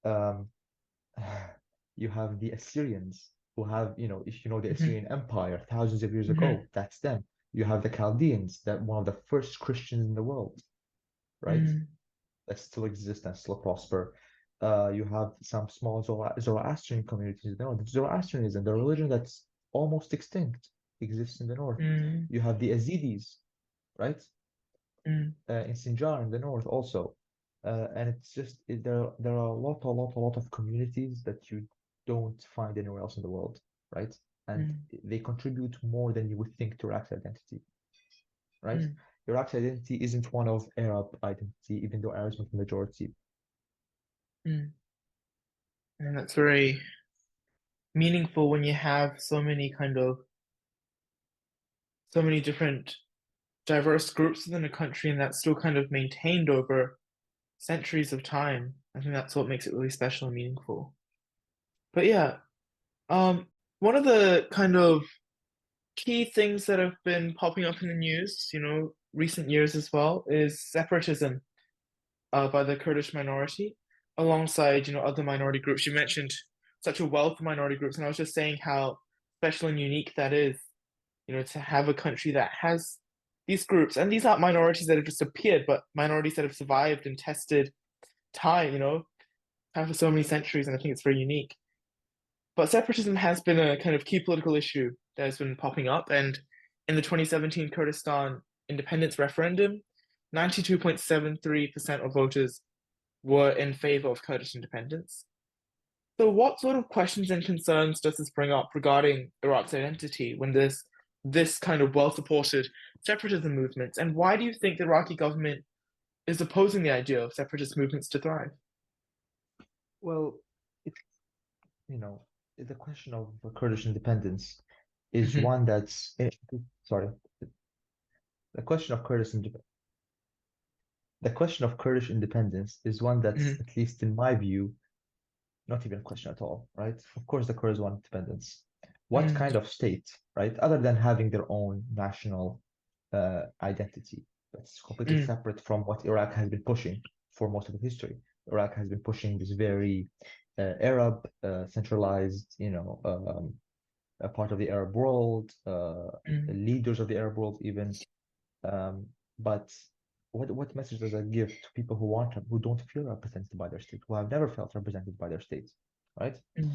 Um, you have the Assyrians who have, if you know the mm-hmm, Assyrian Empire thousands of years mm-hmm, ago, that's them. You have the Chaldeans, that one of the first Christians in the world, right? mm-hmm, That still exist and still prosper. You have some small Zoroastrian communities. The Zoroastrianism, the religion that's almost extinct, exists in the north. mm-hmm, You have the Yazidis, right? mm-hmm, In Sinjar in the north also. And it's just there are a lot of communities that you don't find anywhere else in the world, right? And they contribute more than you would think to Iraq's identity, right? mm-hmm. Iraq's identity isn't one of Arab identity, even though Arabs are the majority. Mm. And that's very meaningful when you have so many different diverse groups within a country and that's still kind of maintained over centuries of time. I think that's what makes it really special and meaningful. But yeah, um, one of the kind of key things that have been popping up in the news, recent years as well, is separatism by the Kurdish minority, alongside other minority groups. You mentioned such a wealth of minority groups, and I was just saying how special and unique that is, to have a country that has these groups, and these aren't minorities that have just appeared, but minorities that have survived and tested time, time for so many centuries, and I think it's very unique. But separatism has been a kind of key political issue that has been popping up, and in the 2017 Kurdistan independence referendum, 92.73% of voters were in favor of Kurdish independence. So, what sort of questions and concerns does this bring up regarding Iraq's identity when there's this kind of well-supported separatism movements? And why do you think the Iraqi government is opposing the idea of separatist movements to thrive? Well, it's, the question of Kurdish independence is Hmm. one that's, sorry, the question of Kurdish independence. The question of Kurdish independence is one that's, Hmm. at least in my view, not even a question at all, right? Of course, the Kurds want independence. What Hmm. kind of state, right? Other than having their own national identity, that's completely Hmm. separate from what Iraq has been pushing for most of its history. Iraq has been pushing this very Arab, centralized, a part of the Arab world, Hmm. leaders of the Arab world even. But what message does that give to people who don't feel represented by their state, who have never felt represented by their state, right? Hmm.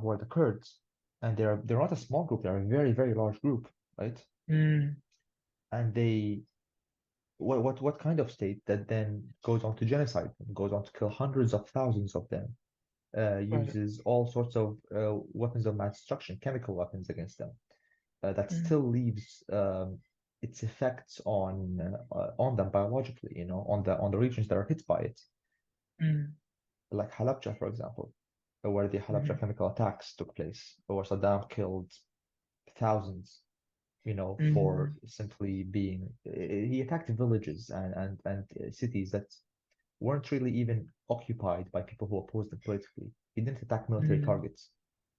Who are the Kurds, and they're not a small group; they're a very very large group, right? Hmm. And what kind of state that then goes on to genocide them, goes on to kill hundreds of thousands of them, Right. uses all sorts of weapons of mass destruction, chemical weapons against them, that Hmm. still leaves its effects on them biologically, on the regions that are hit by it, Hmm. like Halabja, for example, where the Halabja Hmm. chemical attacks took place, where Saddam killed thousands, for Hmm. simply being he attacked villages and cities that weren't really even occupied by people who opposed him politically. He didn't attack military Hmm. targets.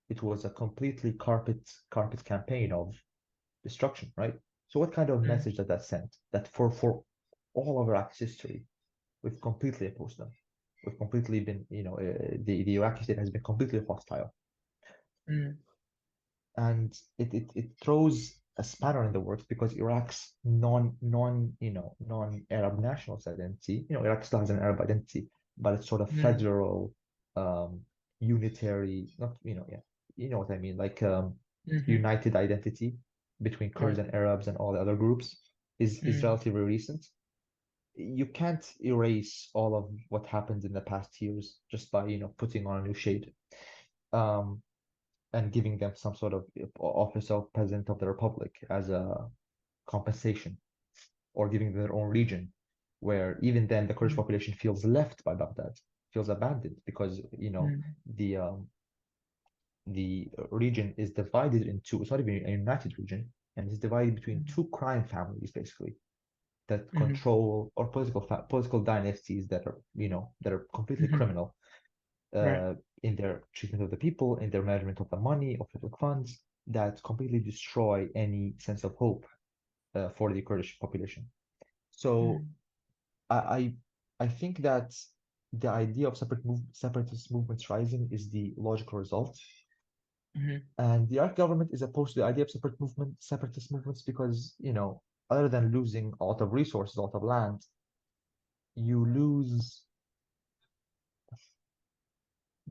It was a completely carpet campaign of destruction, right? So what kind of Hmm. message that sent? That for all of Iraq's history, we've completely opposed them. We've completely been, the Iraqi state has been completely hostile, Hmm. and it throws a spanner in the works because Iraq's non-Arab nationalist identity, Iraq still has an Arab identity, but it's sort of Hmm. federal, um, unitary, not, yeah, you know what I mean, like Hmm. united identity between Kurds Right. and Arabs and all the other groups is Hmm. relatively recent. You can't erase all of what happened in the past years just by, putting on a new shade. Um, and giving them some sort of office of president of the republic as a compensation, or giving them their own region, where even then the Kurdish Hmm. population feels left by Baghdad, feels abandoned because Hmm. the region is divided into, it's not even a united region, and it's divided between Hmm. two crime families basically that Hmm. control, or political dynasties that are completely Hmm. criminal, Right. uh, in their treatment of the people, in their management of the money, of public funds, that completely destroy any sense of hope for the Kurdish population. So Hmm. I, I I think that the idea of separatist movements rising is the logical result. Hmm. And the Iraq government is opposed to the idea of separatist movements because, other than losing a lot of resources, a lot of land, you lose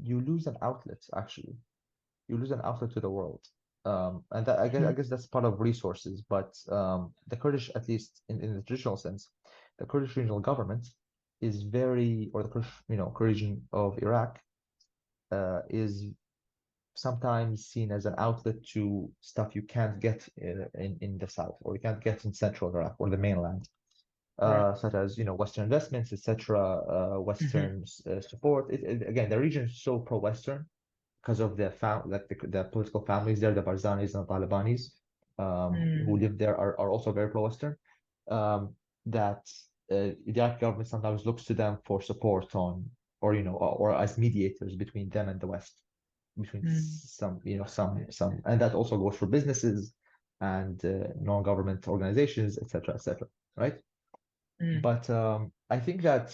you lose an outlet actually. You lose an outlet to the world. And that, I guess that's part of resources, but the Kurdish, at least in the traditional sense, the Kurdish regional government is very, or the Kurdish, Kurdish region of Iraq is sometimes seen as an outlet to stuff you can't get in the south, or you can't get in central Iraq or the mainland, Right. such as Western investments, etc., Hmm. Western support. Again, the region is so pro-Western because of the political families there, the Barzanis and the Talibanis, who Hmm. live there are also very pro-Western. That the Iraqi government sometimes looks to them for support on, or as mediators between them and the West, between Hmm. some, and that also goes for businesses and non-government organizations, etc., etc. Right? Hmm. But I think that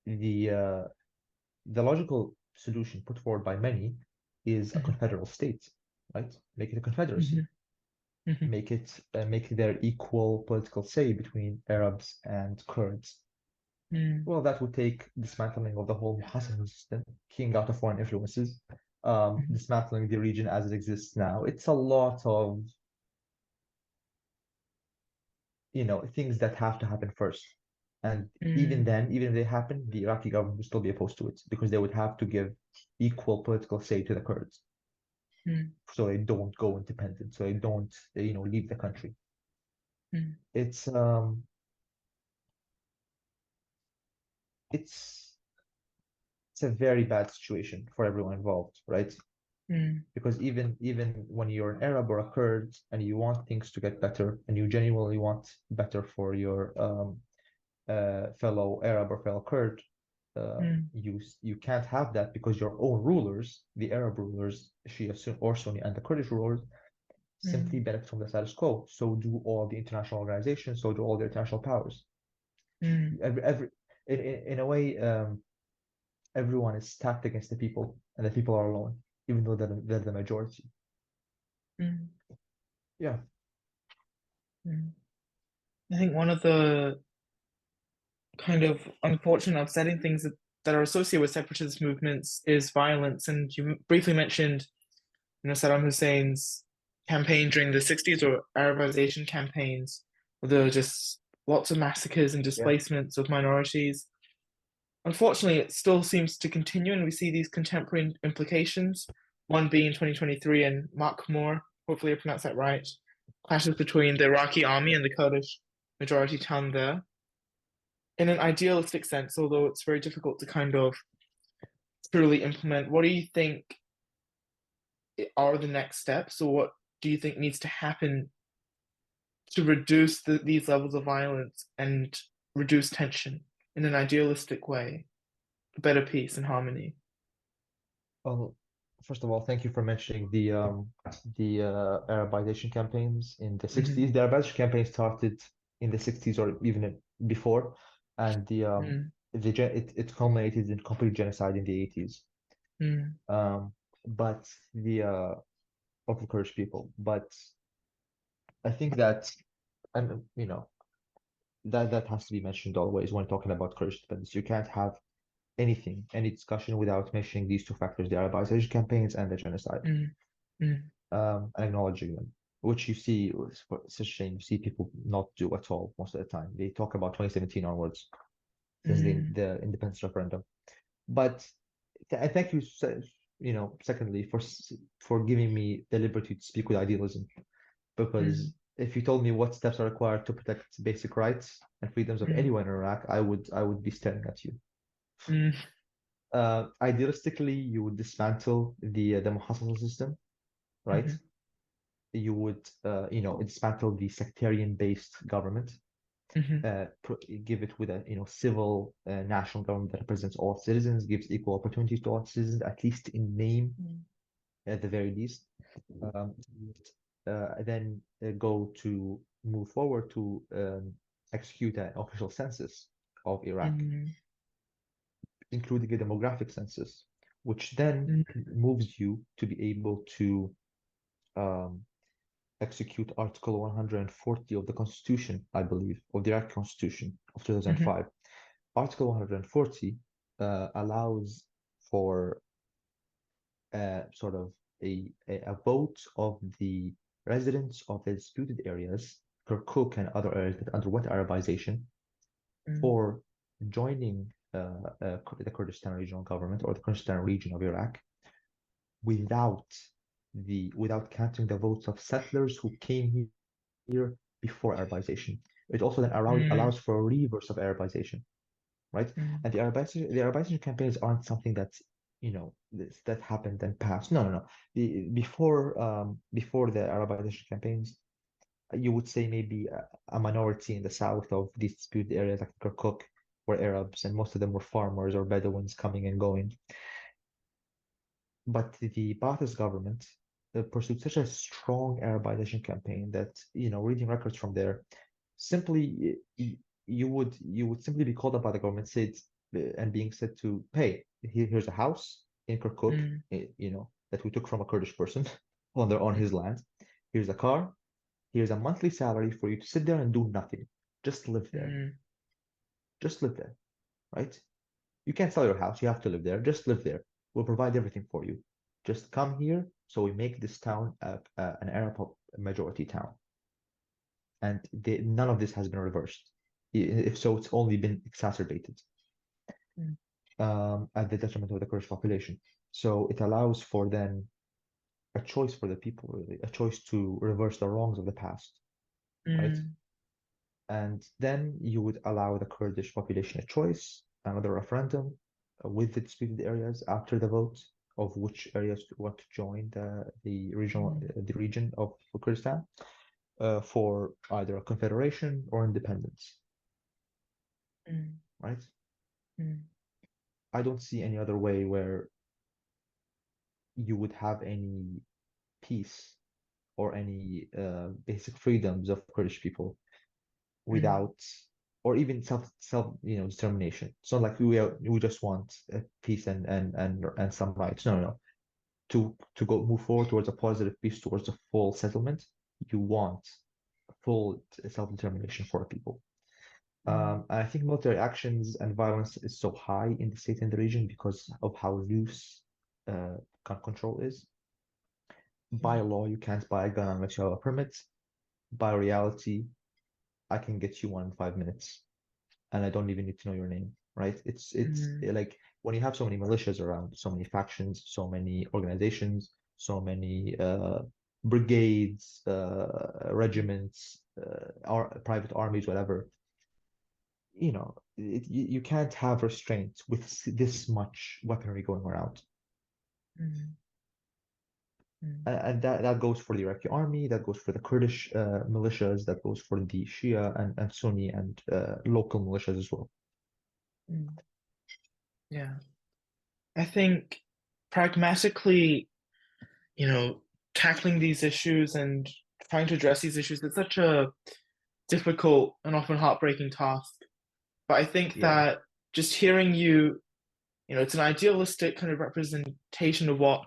the uh, the logical solution put forward by many is a confederal state, right? Make it a confederacy. Make their equal political say between Arabs and Kurds. Well, that would take dismantling of the whole Hassan system, keying out of foreign influences, dismantling the region as it exists now. It's a lot of, things that have to happen first. And even then, even if they happen, the Iraqi government would still be opposed to it because they would have to give equal political say to the Kurds. So they don't go independent, so they don't, leave the country. It's it's it's a very bad situation for everyone involved, right? Because even when you're an Arab or a Kurd and you want things to get better and you genuinely want better for your fellow Arab or fellow Kurd, you can't have that because your own rulers, the Arab rulers, Shia or Sunni, and the Kurdish rulers simply benefit from the status quo. So do all the international organizations, so do all the international powers. In a way, everyone is stacked against the people, and the people are alone, even though they're the majority. Yeah. I think one of the kind of unfortunate, upsetting things that are associated with separatist movements is violence. And you briefly mentioned, Saddam Hussein's campaign during the 60s or Arabization campaigns, where there were just lots of massacres and displacements of minorities. Unfortunately, it still seems to continue, and we see these contemporary implications. One being in 2023 in Makmur, hopefully I pronounced that right, clashes between the Iraqi army and the Kurdish majority town there. In an idealistic sense, although it's very difficult to kind of truly implement, what do you think are the next steps, or what do you think needs to happen to reduce these levels of violence and reduce tension in an idealistic way for better peace and harmony? Well, first of all, thank you for mentioning the Arabization campaigns in the 60s. The Arabization campaign started in the 60s or even before, and it culminated in complete genocide in the 80s. But the of the Kurdish people. But I think that, and that has to be mentioned always when talking about Kurdish independence. You can't have any discussion without mentioning these two factors: the Arabization campaigns and the genocide, and acknowledging them. Which you see, it's such a shame. You see people not do at all most of the time. They talk about 2017 onwards, since the independence referendum. But I thank you, secondly, for giving me the liberty to speak with idealism. Because if you told me what steps are required to protect basic rights and freedoms of anyone in Iraq, I would be staring at you. Idealistically, you would dismantle the Muhassasa system, right? You would, dismantle the sectarian-based government, give it with a civil national government that represents all citizens, gives equal opportunities to all citizens, at least in name, at the very least. Then move forward to execute an official census of Iraq, including a demographic census, which then moves you to be able to execute Article 140 of the Constitution, I believe, of the Iraqi Constitution of 2005. Article 140 allows for sort of a vote of the residents of the disputed areas, Kirkuk and other areas that underwent Arabization, for joining the Kurdistan regional government or the Kurdistan region of Iraq without counting the votes of settlers who came here before Arabization. It also then allows for a reverse of Arabization, right? And the Arabization campaigns aren't something that's that happened and passed. No. Before the Arabization campaigns, you would say maybe a minority in the south of these disputed areas like Kirkuk were Arabs, and most of them were farmers or Bedouins coming and going. But the Ba'athist government pursued such a strong Arabization campaign that, reading records from there, simply you would simply be called up by the government, said and being said to, hey, here's a house, in Kirkuk, mm, that we took from a Kurdish person on his mm, land. Here's a car. Here's a monthly salary for you to sit there and do nothing. Just live there. mm, Just live there, right? You can't sell your house. You have to live there. Just live there. We'll provide everything for you. Just come here so we make this town an Arab majority town. And none of this has been reversed. If so, it's only been exacerbated mm, at the detriment of the Kurdish population. So it allows for then a choice for the people, really, a choice to reverse the wrongs of the past, right? mm, And then you would allow the Kurdish population a choice, another referendum with the disputed areas after the vote of which areas want to join the region of Kurdistan for either a confederation or independence, mm, right? mm, I don't see any other way where you would have any peace or any basic freedoms of Kurdish people mm, without or even self determination. It's not like we just want peace and some rights. No, no, no. To go move forward towards a positive peace, towards a full settlement, you want full self-determination for people. mm, And I think military actions and violence is so high in the state and the region because of how loose gun control is. By mm, law, you can't buy a gun unless you have a permit. By reality, I can get you one in 5 minutes, and I don't even need to know your name, right? It's mm, like when you have so many militias around, so many factions, so many organizations, so many brigades, regiments, private armies, whatever. You can't have restraint with this much weaponry going around. mm, mm, And that goes for the Iraqi army, that goes for the Kurdish militias, that goes for the Shia and Sunni and local militias as well. mm. Yeah. I think pragmatically, you know, tackling these issues and trying to address these issues, it's such a difficult and often heartbreaking task. But I think Yeah, that just hearing you, it's an idealistic kind of representation of what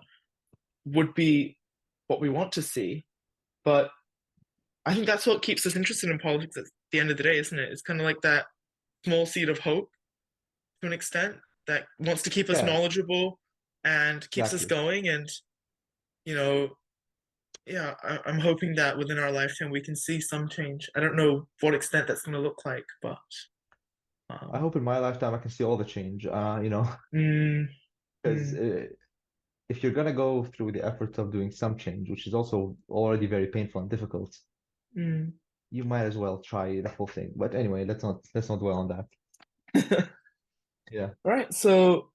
would be what we want to see. But I think that's what keeps us interested in politics at the end of the day, isn't it? It's kind of like that small seed of hope to an extent that wants to keep us yeah, knowledgeable and keeps us exactly. going. And, you know, yeah, I'm hoping that within our lifetime we can see some change. I don't know what extent that's going to look like, but I um, hope in my lifetime I can see all the change, mm, because mm, if you're gonna go through the effort of doing some change, which is also already very painful and difficult, mm. you might as well try the whole thing. But anyway, let's not dwell on that. Yeah. All right, so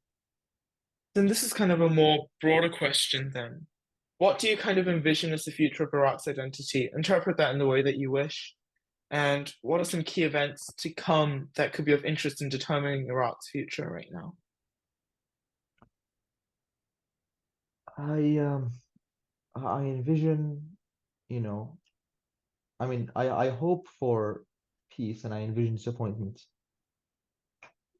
then this is kind of a more broader question then. What do you kind of envision as the future of Iraq's identity? Interpret that in the way that you wish. And what are some key events to come that could be of interest in determining Iraq's future right now? I um I envision, you know, I mean, I hope for peace and I envision disappointment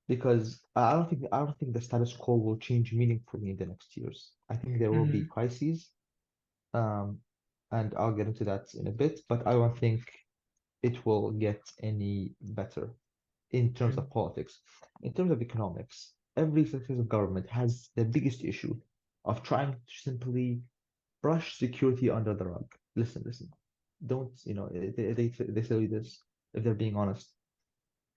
because I don't think the status quo will change meaningfully in the next years. I think there will be Mm, crises, um, and I'll get into that in a bit, but I don't think it will get any better in terms mm, of politics. In terms of economics, every successive government has the biggest issue of trying to simply brush security under the rug. Listen, listen. Don't, they tell you this if they're being honest.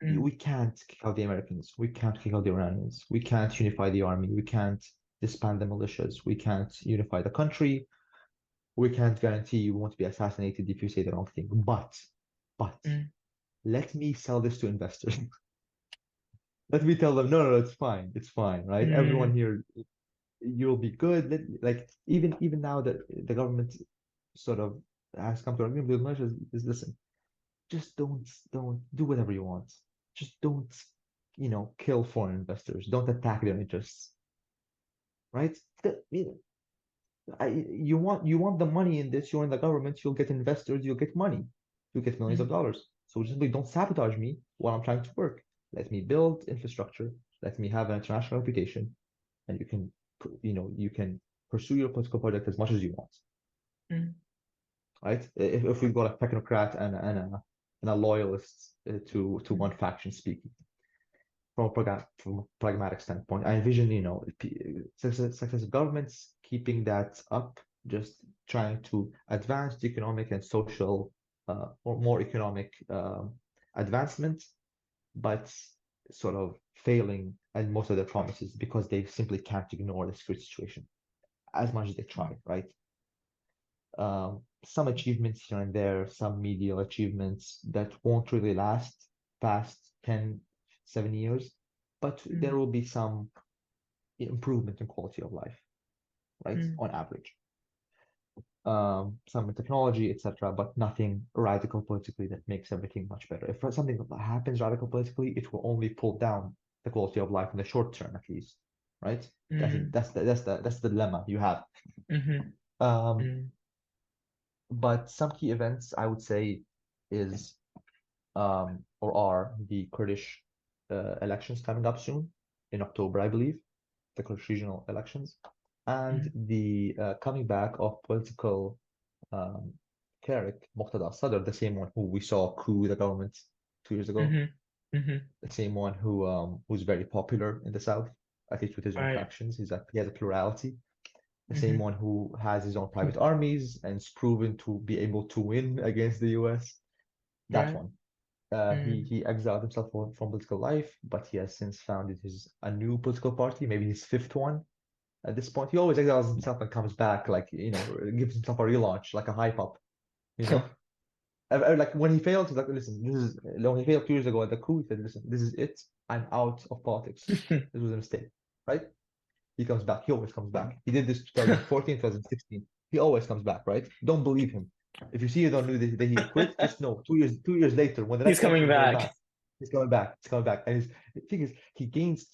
mm, We can't kick out the Americans. We can't kick out the Iranians. We can't unify the army. We can't disband the militias. We can't unify the country. We can't guarantee you won't be assassinated if you say the wrong thing. But mm, let me sell this to investors. Let me tell them, no, no, no, it's fine, right? Everyone mm, here, you'll be good. Like even now that the government sort of has come to an agreement with measures is listen, just don't do whatever you want. Just don't, kill foreign investors. Don't attack their interests, right? You want the money in this. You're in the government. You'll get investors. You'll get money. You'll get millions of mm, dollars. So simply don't sabotage me while I'm trying to work. Let me build infrastructure. Let me have an international reputation, and you can you can pursue your political project as much as you want, Mm, right? If we've got a technocrat and a loyalist to mm, one faction speaking from a pragmatic standpoint, I envision, successive governments keeping that up, just trying to advance the economic and social or more economic advancement, but sort of failing at most of their promises because they simply can't ignore the security situation as much as they try, right? Some achievements here and there, some medial achievements that won't really last past 10, 7 years, but there mm, will be some improvement in quality of life, right? mm, On average. Some in technology, etc., but nothing radical politically that makes everything much better. If something happens radical politically, it will only pull down the quality of life in the short term, at least, right? mm, That's the dilemma you have. mhm, Um, mm, but some key events I would say is or are the Kurdish elections coming up soon in October, I believe, the Kurdish regional elections, and mm, the coming back of political um, cleric Muqtada Sadr, the same one who we saw coup the government 2 years ago, mhm, mhm. the same one who's very popular in the south, at least with his own Right. factions. He has a plurality. The same Mhm, one who has his own private armies and is proven to be able to win against the US. That right. one. Mm, He exiled himself from political life, but he has since founded a new political party, maybe his fifth one at this point. He always exiles himself and comes back, like, gives himself a relaunch, like a hype up, you know. Like when he failed, he's like, listen, when he failed 2 years ago at the coup, he said, listen, this is it. I'm out of politics. This was a mistake, right? He comes back. He always comes back. He did this 2014, 2016. He always comes back, right? Don't believe him. If you see it on news that he quit, just know 2 years later, when the He's next election coming is going back. back, he's coming back. He's coming back. And the thing is, he gains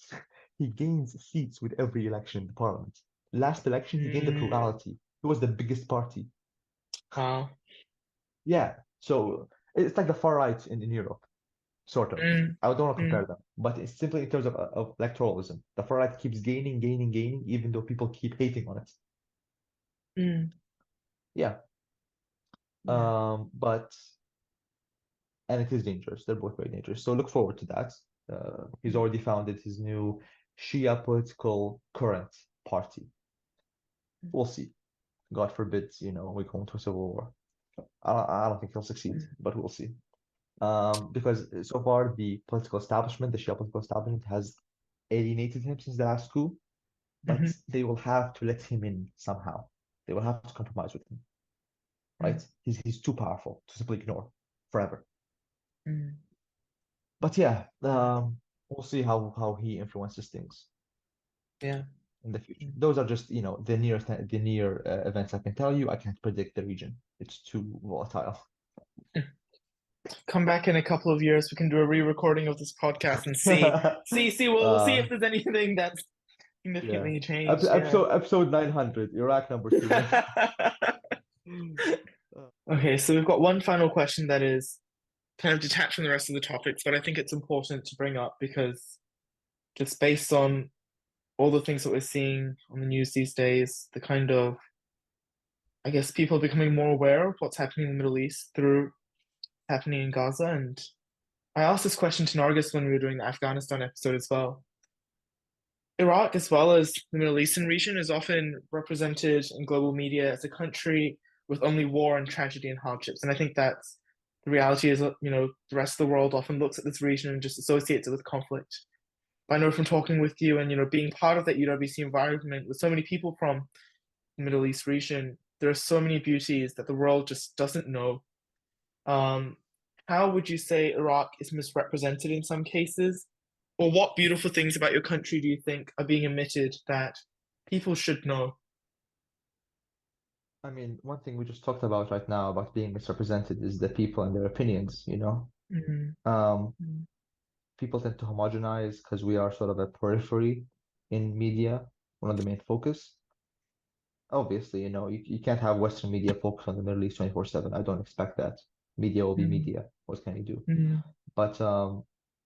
seats with every election in the parliament. Last election, he gained the Mm, plurality. He was the biggest party. wow. Yeah. So it's like the far right in Europe, sort of. Mm, I don't want to mm, compare them, but it's simply in terms of electoralism. The far right keeps gaining, gaining, gaining, even though people keep hating on it. mm, Yeah. yeah. But and it is dangerous. They're both very dangerous. So look forward to that. He's Mm, already founded his new Shia political current party. mm, We'll see. God forbid, we go into a civil war. I don't think he'll succeed, mm, but we'll see. Because so far the political establishment, the Shia political establishment, has alienated him since the last coup, but mhm, they will have to let him in somehow. They will have to compromise with him, mm, right? He's too powerful to simply ignore forever. mm, But yeah, mm. we'll see how he influences things Yeah. in the future. Mm. Those are just, the near events I can tell you. I can't predict the region. It's too volatile. Come back in a couple of years. We can do a re-recording of this podcast and see. We'll see uh, if there's anything that's yeah. significantly changed. Yeah. Episode 900, Iraq number two. Okay, so we've got one final question that is kind of detached from the rest of the topics, but I think it's important to bring up because just based on all the things that we're seeing on the news these days, the kind of, I guess, people becoming more aware of what's happening in the Middle East through happening in Gaza. And I asked this question to Nargis when we were doing the Afghanistan episode as well. Iraq, as well as the Middle Eastern region, is often represented in global media as a country with only war and tragedy and hardships. And I think that's the reality is, the rest of the world often looks at this region and just associates it with conflict. But I know from talking with you and, being part of that UWC environment with so many people from the Middle East region, there are so many beauties that the world just doesn't know. Um, how would you say Iraq is misrepresented in some cases? Or what beautiful things about your country do you think are being omitted that people should know? I mean, one thing we just talked about right now about being misrepresented is the people and their opinions. Mm, Um, mm, People tend to homogenize because we are sort of a periphery in media, one of the main focus. Obviously, you can't have Western media focus on the Middle East 24/7. I don't expect that. Media will be mm, media. What can you do? mm, But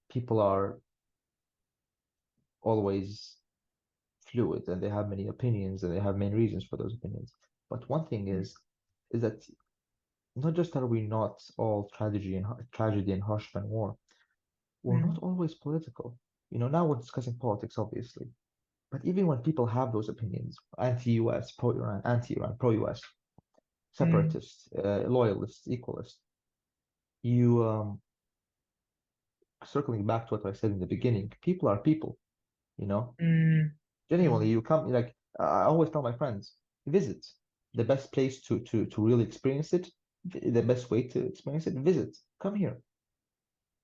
people are always fluid and they have many opinions and they have many reasons for those opinions. But one thing is that not just are we not all tragedy and hardship and war, we're not mm, always political. Now we're discussing politics, obviously. But even when people have those opinions, anti-US, pro-Iran, anti-Iran, pro-US, mm, separatists, loyalists, equalists, you circling back to what I said in the beginning, people are people, you know. mm, Genuinely, mm, you come like I always tell my friends, visit. The best place to really experience it, the best way to experience it, visit. Come here.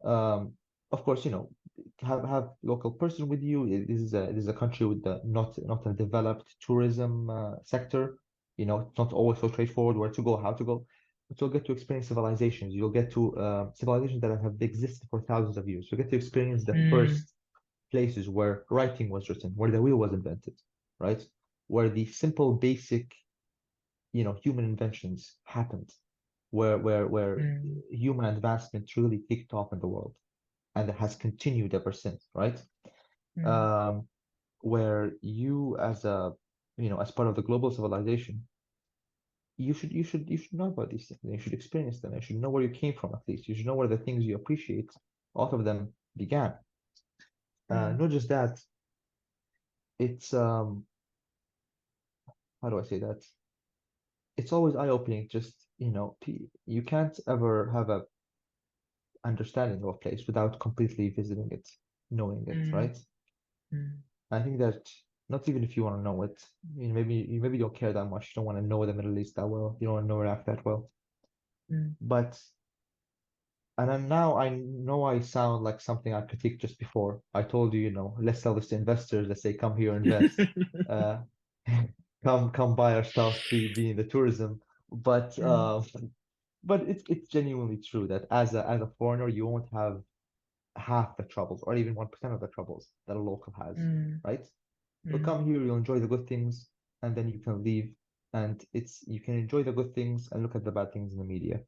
Um, of course, have local person with you. This is a country with not a developed tourism sector. It's not always so straightforward where to go, how to go. But you'll get to experience civilizations. You'll get to civilizations that have existed for thousands of years. You'll get to experience the mm, first places where writing was written, where the wheel was invented, right? Where the simple, basic, human inventions happened, where mm, human advancement truly kicked off in the world and it has continued ever since, right? mm, Um, where you as part of the global civilization, you should know about these things. You should experience them. You should know where you came from at least. You should know where the things you appreciate, all of them began. mm, Not just that, it's how do I say that? It's always eye-opening. Just you can't ever have a understanding of a place without completely visiting it, knowing it, mm, right? mm, I think that not even if you want to know it, maybe you don't care that much. You don't want to know the Middle East that well. You don't want to know Iraq that well. mm. But and then now I know I sound like something I critiqued just before. I told you, let's sell this to investors. Let's say, come here, invest. Uh, come buy our stuff. Be in the tourism. But Mm, but it's genuinely true that as a foreigner, you won't have half the troubles or even 1% of the troubles that a local has, mm, right? You'll mm, come here, you'll enjoy the good things, and then you can leave. And you can enjoy the good things and look at the bad things in the media,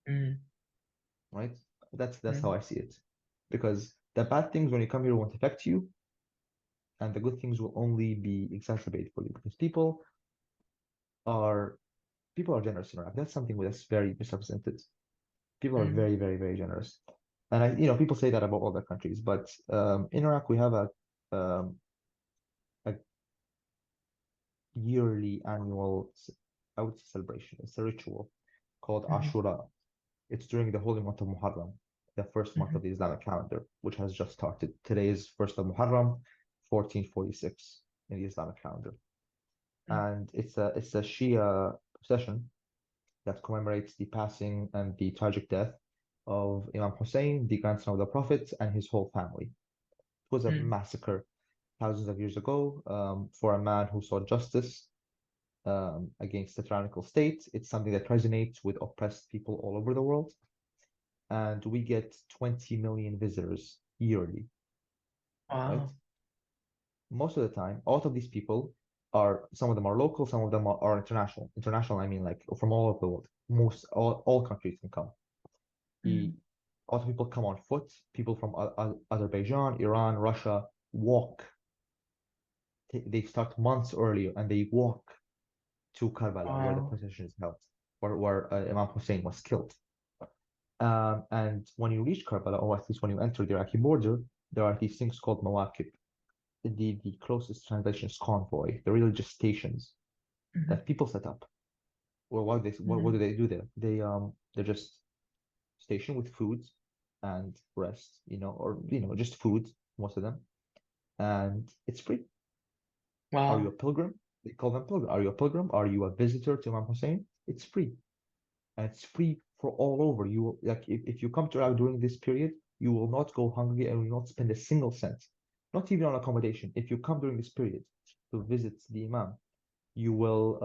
mm, right? That's how mm, I see it. Because the bad things when you come here won't affect you, and the good things will only be exacerbated for you. Because are people are generous in Iraq. That's something that's very misrepresented. People are mm, very, very, very generous. And people say that about other countries, but in Iraq we have a yearly annual, I would say celebration. It's a ritual called mhm, Ashura. It's during the holy month of Muharram, the first month mhm, of the Islamic calendar, which has just started. Today is 1st of Muharram, 1446 in the Islamic calendar. mm, And it's a Shia procession that commemorates the passing and the tragic death of Imam Hussein, the grandson of the Prophet, and his whole family. It was a mm, massacre thousands of years ago for a man who sought justice against the tyrannical state. It's something that resonates with oppressed people all over the world. And we get 20 million visitors yearly, right? wow. Most of the time, all of these people some of them are local, some of them are international. International, I mean, like from all over the world. All countries can come. The Mm, A lot of people come on foot. People from Azerbaijan, Iran, Russia walk. They start months earlier and they walk to Karbala, where the wow. procession is held, where Imam Hussein was killed. And when you reach Karbala, or at least when you enter the Iraqi border, there are these things called mawakib. The closest translation is convoy. They're really just stations Mhm, that people set up. Well, what do mm, they do there? They're just stationed with food and rest, or just food, most of them, and it's free. Are you a wow. pilgrim? They call them pilgrim. Are you a pilgrim? Are you a visitor to Imam Hussein? It's free. And it's free for all over. You will, like if you come to Iraq during this period, you will not go hungry and will not spend a single cent, not even on accommodation. If you come during this period to visit the Imam, you will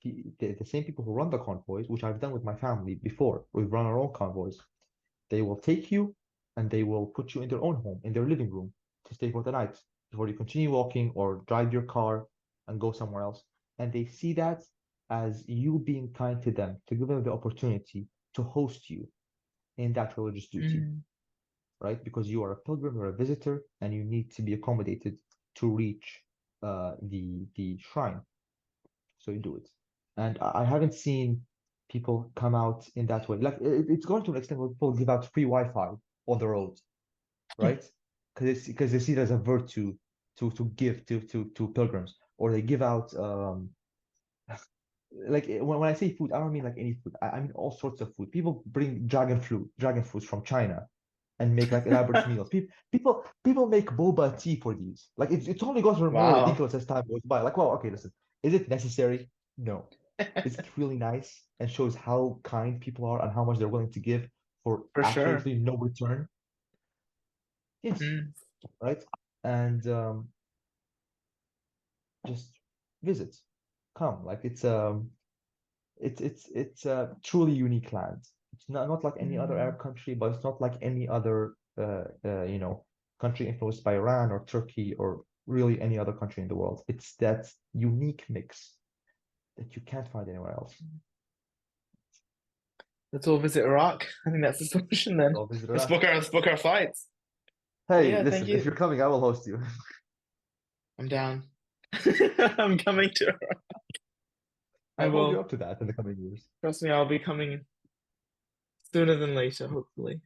the same people who run the convoys, which I've done with my family before. We've run our own convoys. They will take you and they will put you in their own home, in their living room, to stay for the night before you continue walking or drive your car and go somewhere else. And they see that as you being kind to them, to give them the opportunity to host you in that religious duty, Mm, right? Because you are a pilgrim, you're a visitor, and you need to be accommodated to reach the shrine. So you do it. And I haven't seen people come out in that way. Like it's going to an extent where people give out free Wi-Fi on the road, right? Because they see it as a virtue to give to pilgrims, or they give out like when I say food, I don't mean like any food. I mean all sorts of food. People bring dragon fruits from China and make like elaborate meals. People make boba tea for these. Like it's only gotten more Wow. ridiculous as time goes by. Like, well, okay, listen, is it necessary? No. Is it really nice and shows how kind people are and how much they're willing to give for For sure. absolutely no return? Yes, Mm. right? And just visit, come. Like it's a truly unique land. It's not like any other Mm. Arab country, but it's not like any other country influenced by Iran or Turkey or really any other country in the world. It's that unique mix that you can't find anywhere else. Let's all visit Iraq. I think that's the solution then. So visit Let's Iraq. book our flights. But Hey, yeah, thank listen, if you. you're coming, I will host you. I'm down. I'm coming to Iraq. I I'll hold you will. up to that in the coming years. Trust me, I'll be coming sooner than later, hopefully.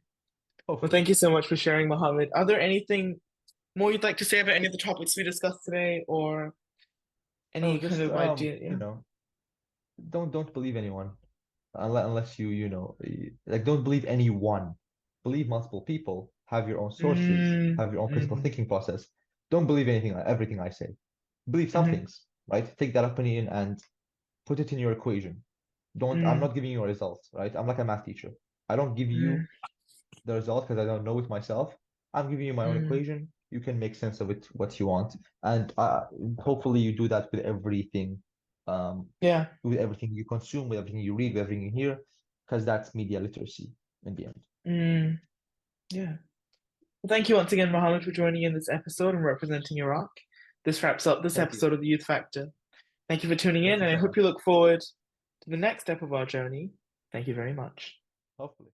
Well, Hopefully. thank you so much for sharing, Mohammed. Are there anything more you'd like to say about any of the topics we discussed today, or Oh, any kind just of idea? Yeah. don't believe anyone unless like don't believe anyone. Believe multiple people, have your own sources, Mm, have your own critical mm, thinking process. Don't believe everything I say. Believe some mm, things, right? Take that opinion and put it in your equation. I'm mm, not giving you a result, right? I'm like a math teacher. I don't give mm, you the result because I don't know it myself. I'm giving you my own mm. equation. You can make sense of it what you want, and hopefully you do that um, Yeah. with everything you consume, with everything you read, with everything you hear, because that's media literacy in the end. Mm, yeah. Well, thank you once again, Mohammed, for joining in this episode and representing Iraq. This wraps up this Thank you. episode of the Youth Factor. Thank you for tuning Thank in, you and I so hope much. you look forward to the next step of our journey. Thank you very much. Hopefully.